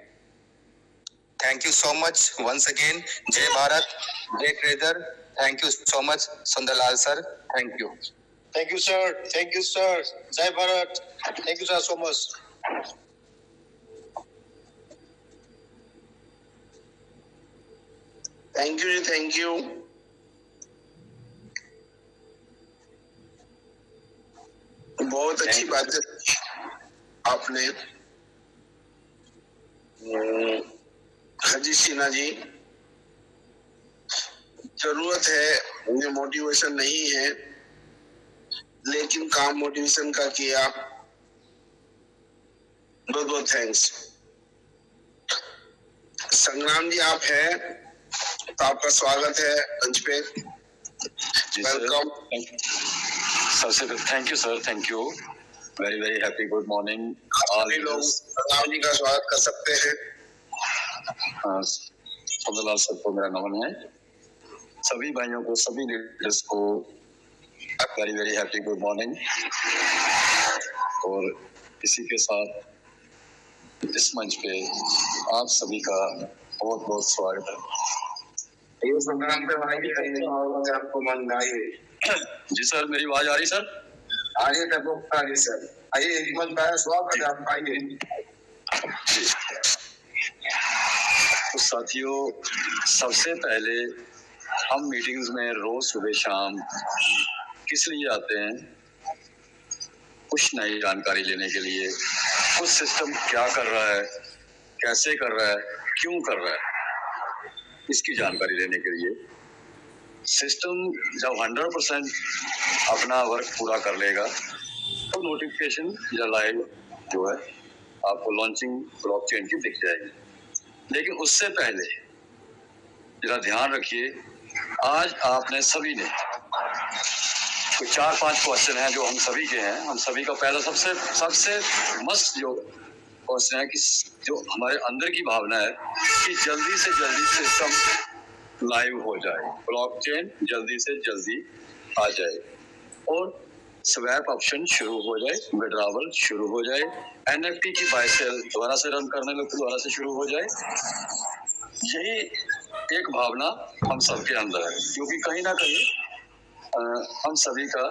Thank you so much once again. जय भारत, जय treasure. Thank you so much Sundarlal sir, thank you. Thank you sir, thank you sir, जय Bharat, thank you sir so much. Thank you जी, थैंक यू। बहुत अच्छी बात है आपने। हाजी सिन्हा जी, जरूरत है, उन्हें मोटिवेशन नहीं है, लेकिन काम मोटिवेशन का किया। बहुत बहुत थैंक्स। संग्राम जी आप हैं तो आपका स्वागत है मंच पे। वेलकम। सबसे thank you sir, thank you, very very happy good morning. सभी लोग संग्राम जी का स्वागत कर सकते हैं। सुंदरलाल सर को मेरा नमन है, सभी भाइयों को, सभी लीडर्स को very very happy good morning. और इसी के साथ इस मंच पे आप सभी का बहुत बहुत स्वागत है। ये संग्राम पे आपको मन आए। जी सर, मेरी आवाज आ रही सर? आगे तक आगे सर, आइए हिम्मत का स्वागत है आपका, आइए। तो साथियों, सबसे पहले हम मीटिंग्स में रोज सुबह शाम किस लिए आते हैं? कुछ नई जानकारी लेने के लिए, कुछ सिस्टम क्या कर रहा है, कैसे कर रहा है, क्यों कर रहा है, इसकी जानकारी लेने के लिए। सिस्टम जब 100% अपना वर्क पूरा कर लेगा तो नोटिफिकेशन या लाइव जो है आपको लॉन्चिंग ब्लॉकचेन की दिख जाएगी। लेकिन उससे पहले जरा ध्यान रखिए, आज आपने सभी ने तो 4-5 क्वेश्चन हैं जो हम सभी के हैं। हम सभी का पहला सबसे मस्त जो क्वेश्चन है कि जो हमारे अंदर की भावना है कि जल्दी से जल्दी सिस्टम लाइव हो जाए, ब्लॉकचेन जल्दी से जल्दी आ जाए और स्वैप ऑप्शन शुरू हो जाए, विड्रॉवल शुरू हो जाए, एनएफटी की बाय सेल दोबारा से रन करने लगे, दोबारा से शुरू हो जाए। यही एक भावना हम सबके अंदर है, क्योंकि कहीं ना कहीं हम सभी का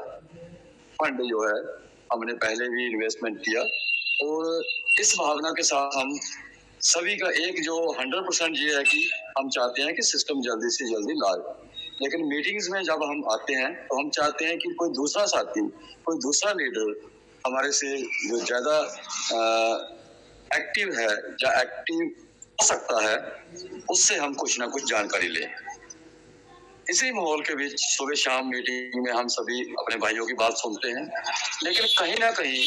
फंड जो है हमने पहले भी इन्वेस्टमेंट किया और इस भावना के साथ हम सभी का एक जो 100% ये है कि हम चाहते हैं कि सिस्टम जल्दी से जल्दी लाए। लेकिन मीटिंग्स में जब हम आते हैं तो हम चाहते हैं कि कोई दूसरा साथी, कोई दूसरा लीडर हमारे से जो ज्यादा एक्टिव है या एक्टिव हो सकता है, उससे हम कुछ ना कुछ जानकारी लें। इसी माहौल के बीच सुबह शाम मीटिंग में हम सभी अपने भाइयों की बात सुनते हैं, लेकिन कहीं ना कहीं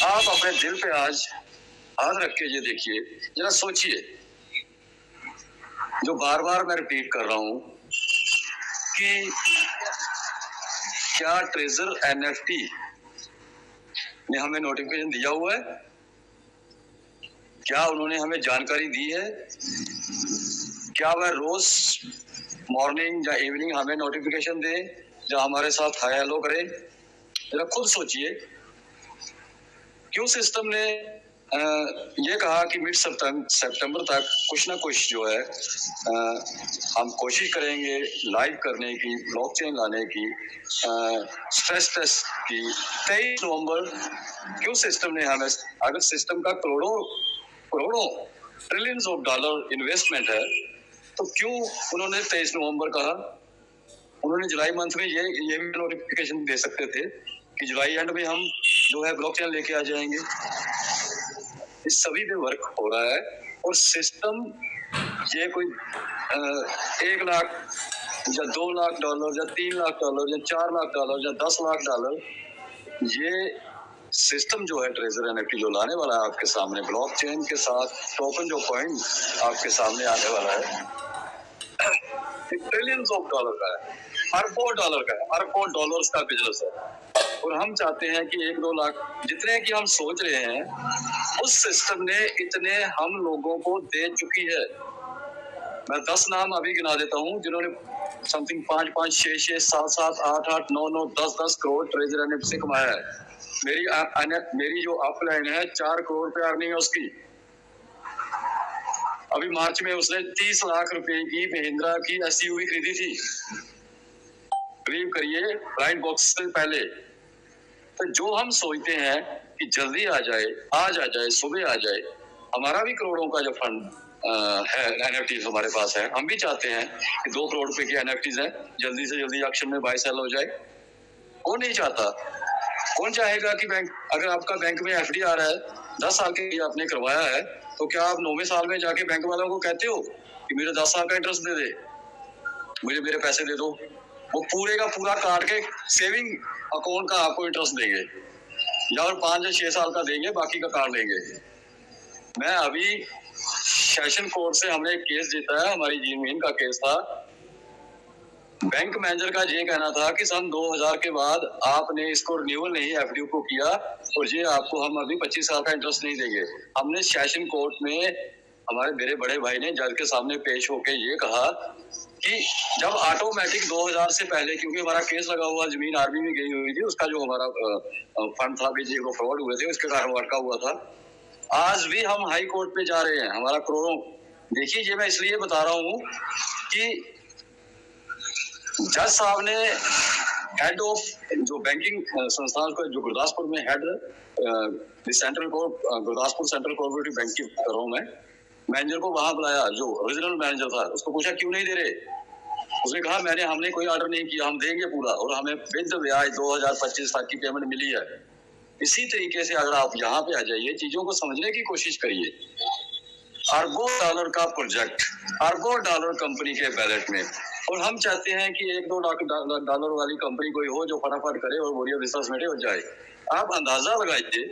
आप अपने दिल पे आज हाथ रख के ये देखिए, जरा सोचिए, जो बार बार मैं रिपीट कर रहा हूं कि क्या ट्रेजर एनएफटी ने हमें नोटिफिकेशन दिया हुआ है? क्या उन्होंने हमें जानकारी दी है? क्या वह रोज मॉर्निंग या इवनिंग हमें नोटिफिकेशन दे या हमारे साथ हाय हेलो करे? जरा खुद सोचिए, क्यों सिस्टम ने ये कहा कि मिड सितंबर तक कुछ ना कुछ जो है हम कोशिश करेंगे लाइव करने की, ब्लॉकचेन लाने की, स्ट्रेस टेस्ट की। 23 नवंबर क्यों सिस्टम ने हमें, अगर सिस्टम का करोड़ों ट्रिलियंस ऑफ डॉलर इन्वेस्टमेंट है तो क्यों उन्होंने 23 नवंबर कहा? उन्होंने जुलाई मंथ में ये भी नोटिफिकेशन दे सकते थे कि जुलाई एंड में हम जो है ब्लॉकचेन लेके आ जाएंगे। इस सभी पे वर्क हो रहा है और सिस्टम ये कोई 1 लाख या 2 लाख डॉलर या 3 लाख डॉलर या 4 लाख डॉलर या 10 लाख डॉलर ये सिस्टम जो है ट्रेजर एनएफटी जो लाने वाला है आपके सामने, ब्लॉकचेन के साथ टोकन जो कॉइन आपके सामने आने वाला है, ट्रिलियंस ऑफ डॉलर का है, अरबों डॉलर का है, अरबों डॉलर्स का बिजनेस है। और हम चाहते हैं कि 1-2 लाख जितने की हम सोच रहे हैं, उस सिस्टम ने इतने हम लोगों को दे चुकी है। मैं 10 नाम अभी गिना देता हूँ जिन्होंने समथिंग 5-5, 6-6, 7-7, 8-8, 9-9, 10-10 करोड़ ट्रेजर एनएफटी से कमाया है। मेरी जो अपलाइन है 4 करोड़ पे अर्निंग है उसकी। अभी मार्च में उसने 30 लाख रुपए की महिंद्रा की एसयूवी खरीदी थी, बिलीव करिए, राइट बॉक्स से पहले। तो जो हम सोचते हैं कि जल्दी आ जाए, आज आ जाए, सुबह आ जाए, हमारा भी करोड़ों का जो फंड है एनएफटी हमारे पास है, हम भी चाहते हैं कि 2 करोड़ रुपए की एनएफटीज है, जल्दी से जल्दी ऑक्शन में बाय सेल हो जाए। कौन नहीं चाहता? कौन चाहेगा कि बैंक, अगर आपका बैंक में एफडी आ रहा है, 10 साल के लिए आपने करवाया है, तो क्या आप 9वें साल में जाके बैंक वालों को कहते हो कि मेरे 10 साल का इंटरेस्ट दे दे, मुझे मेरे पैसे दे दो? वो पूरे का पूरा काट के सेविंग अकाउंट का आपको इंटरेस्ट देंगे, या और 5 या 6 साल का देंगे, बाकी का काट लेंगे। मैं अभी सेशन कोर्ट से हमने एक केस जीता है, हमारी जमीन का केस था। बैंक मैनेजर का ये कहना था कि सन 2000 के बाद आपने इसको रिन्यूअल नहीं एफडी को किया, और ये आपको हम अभी 25 साल का इंटरेस्ट नहीं देंगे। हमने सेशन कोर्ट में हमारे मेरे बड़े भाई ने जज के सामने पेश होकर ये कहा कि जब ऑटोमेटिक 2000 से पहले, क्योंकि हमारा केस लगा हुआ जमीन आर्मी में गई हुई थी, उसका जो हमारा फंड था बीजे को फ्रॉड हुए थे, उसके कारण अटका हुआ था। आज भी हम हाई कोर्ट पे जा रहे हैं, हमारा करोड़ों। देखिए, ये मैं इसलिए बता रहा हूँ कि जज साहब ने हेड ऑफ जो बैंकिंग संस्थान को, जो गुरदासपुर में head central Gurdaspur central cooperative bank की कर रहा हूँ मैं, मैनेजर को वहां बुलाया, जो ओरिजिनल मैनेजर था, उसको पूछा क्यों नहीं दे रहे? उसने कहा हमने कोई ऑर्डर नहीं किया, हम देंगे पूरा, और हमें विद ब्याज 2025 तक की पेमेंट मिली है। इसी तरीके से अगर आप यहाँ पे आ जाइए, चीजों को समझने की कोशिश करिए। अरबों डॉलर का प्रोजेक्ट, अरबों डॉलर कंपनी के बैलेट में, और हम चाहते हैं कि 1-2 लाख डॉलर वाली कंपनी कोई हो जो फटाफट करे और बोरिया बिजनेस में हो जाए। आप अंदाजा लगाइए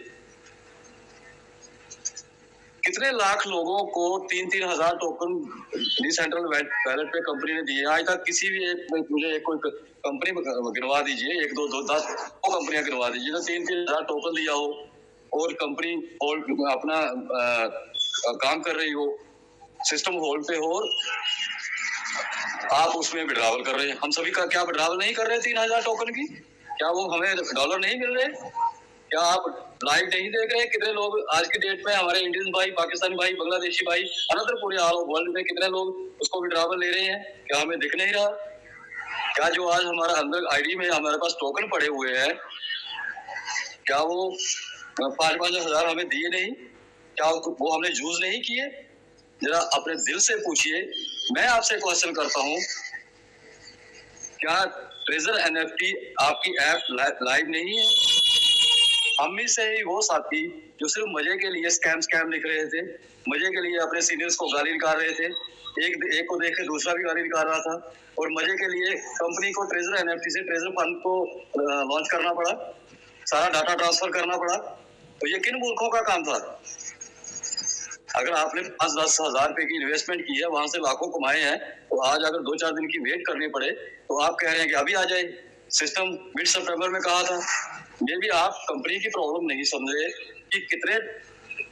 कितने लाख लोगों को 3-3 हजार टोकन डिसेंट्रल बैलेट पे कंपनी ने दिए। आज तक किसी भी मुझे कोई कंपनी गिनवा दीजिए, 1-2-10 कंपनियां गिनवा दीजिए तो 3-3 हजार टोकन दिया हो और कंपनी अपना काम कर रही हो, सिस्टम होल्ड पे हो, आप उसमें विड्रॉवल कर रहे हैं। हम सभी का क्या विड्रॉवल नहीं कर रहे 3,000 टोकन की? क्या वो हमें डॉलर नहीं मिल रहे? क्या आप लाइव नहीं देख रहे? कितने लोग आज की डेट में, हमारे इंडियन भाई, पाकिस्तानी भाई, बांग्लादेशी भाई, अनदर पूरे ऑल वर्ल्ड में कितने लोग उसको विड्रॉवल ले रहे हैं? क्या हमें दिख नहीं रहा? क्या जो आज हमारा अंदर आईडी में हमारे पास टोकन पड़े हुए हैं, क्या वो 5-5 हजार हमें दिए नहीं? क्या वो हमने यूज नहीं किए? जरा अपने दिल से पूछिए। मैं आपसे क्वेश्चन करता हूं, क्या ट्रेजर एनएफटी आपकी ऐप लाइव नहीं है? हम में से ही वो साथी जो सिर्फ मजे के लिए स्कैम लिख रहे थे, मजे के लिए अपने सीनियर्स को गाली निकाल रहे थे, एक को देख के दूसरा भी गाली निकाल रहा था, और मजे के लिए कंपनी को ट्रेजर एनएफटी से ट्रेजर फंड को लॉन्च करना पड़ा, सारा डाटा ट्रांसफर करना पड़ा। तो ये किन मूर्खों का काम था? अगर आपने 5-10 हजार रुपए की इन्वेस्टमेंट की है, वहां से लाखों कमाए हैं, तो आज अगर 2-4 दिन की वेट करनी पड़े तो आप कह रहे हैं कि अभी आ जाए। सिस्टम मिड सितंबर में कहा था। ये भी आप कंपनी की प्रॉब्लम नहीं समझे कि कितने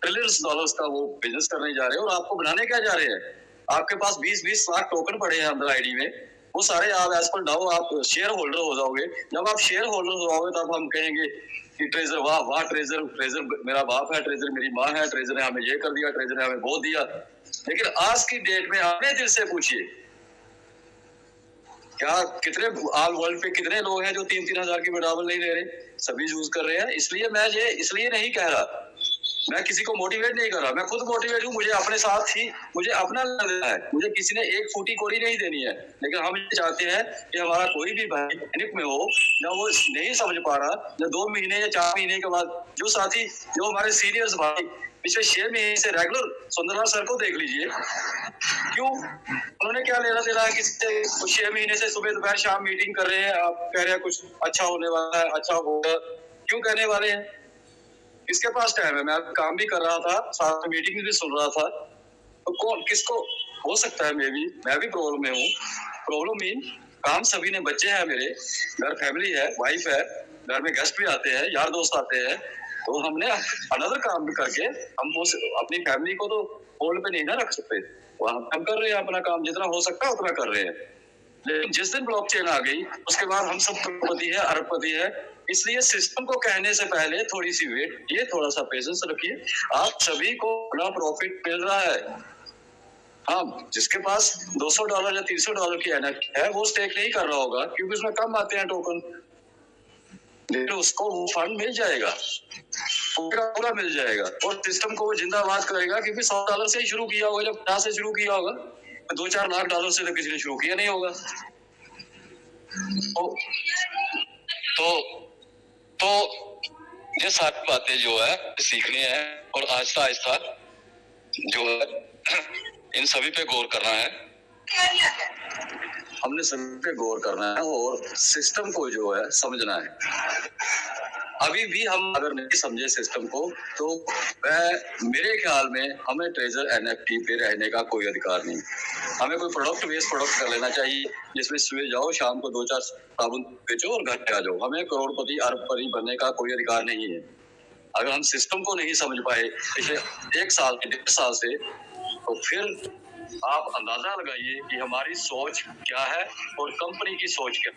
ट्रिलियंस डॉलर्स का वो बिजनेस करने जा रहे हैं, और आपको बनाने क्या जा रहे हैं? आपके पास 20-20 लाख टोकन पड़े हैं अंदर आईडी में, वो सारे आप एज पर डाउ आप शेयर होल्डर हो जाओगे। जब आप शेयर होल्डर हो जाओगे तब हम कहेंगे कि ट्रेजर वाह वाह, ट्रेजर मेरा बाप है, ट्रेजर मेरी माँ है, ट्रेजर ने हमें ये कर दिया, ट्रेजर ने हमें वो दिया। लेकिन आज की डेट में अपने दिल से पूछिए, क्या कितने ऑल वर्ल्ड पे कितने लोग हैं जो 3-3 हजार की विड्रॉवल नहीं ले रहे? सभी यूज कर रहे हैं। इसलिए मैं ये इसलिए नहीं कह रहा, मैं किसी को मोटिवेट नहीं कर रहा, मैं खुद मोटिवेट हूँ। मुझे अपने साथ ही मुझे अपना लेना है, मुझे किसी ने एक फूटी कोड़ी नहीं देनी है। लेकिन हम ये चाहते हैं कि हमारा कोई भी भाई पैनिक में हो, या वो नहीं समझ पा रहा, या 2 महीने या 4 महीने के बाद जो साथी, जो हमारे सीनियर्स भाई पिछले 6 महीने से रेगुलर, सुंदरलाल सर को देख लीजिए, क्यों उन्होंने क्या लेना देना है किससे? 6 महीने से सुबह दोपहर शाम मीटिंग कर रहे हैं, आप कह रहे हैं कुछ अच्छा होने वाला है, अच्छा होगा, क्यों कहने वाले हैं? किसके पास टाइम है? मैं काम भी कर रहा था, साथ में मीटिंग भी सुन रहा था, तो कौन किसको हो सकता है? मैं भी प्रॉब्लम में हूँ। प्रॉब्लम मीन काम सभी ने, बच्चे हैं मेरे, घर फैमिली है, वाइफ है, घर में गेस्ट भी आते हैं, यार दोस्त आते हैं, तो हमने अनदर काम भी करके हम उस अपनी फैमिली को तो होल्ड पे नहीं ना रख सकते। वहाँ हम कर रहे हैं अपना काम, जितना हो सकता है उतना कर रहे हैं। लेकिन जिस दिन ब्लॉकचेन आ गई उसके बाद हम सब करोड़पति है, अरबपति है। इसलिए सिस्टम को कहने से पहले थोड़ी सी वेट कीजिए, थोड़ा सा पेशेंस रखिए। आप सभी को अपना प्रॉफिट मिल रहा है। हाँ, जिसके पास $200 या $300 की NFT है वो स्टेक नहीं कर रहा होगा क्योंकि उसमें कम आते हैं टोकन, लेकिन उसको वो फंड मिल जाएगा, पूरा मिल जाएगा, और सिस्टम को वो जिंदाबाद करेगा क्योंकि $100 से ही शुरू किया होगा। जब 50 से शुरू किया होगा तो 2-4 लाख डॉलर से तो किसी ने शुरू किया नहीं होगा। तो ये सारी बातें जो है सीखनी है और आहिस्ता आहिस्ता जो है इन सभी पे गौर करना है। हमने सभी पे गौर करना है और सिस्टम को जो है समझना है। अभी भी हम अगर नहीं समझे सिस्टम को तो मेरे ख्याल में हमें ट्रेजर NFT पे रहने का कोई अधिकार नहीं। हमें कोई प्रोडक्ट बेस्ड प्रोडक्ट कर लेना चाहिए जिसमें सुबह जाओ, शाम को 2-4 साबुन बेचो और घर पे आ जाओ। हमें करोड़पति अरबपति बनने का कोई अधिकार नहीं है। अगर हम सिस्टम को नहीं समझ पाए पिछले 1 साल से 1.5 साल से, तो फिर आप अंदाजा लगाइए कि हमारी सोच क्या है और कंपनी की सोच क्या है।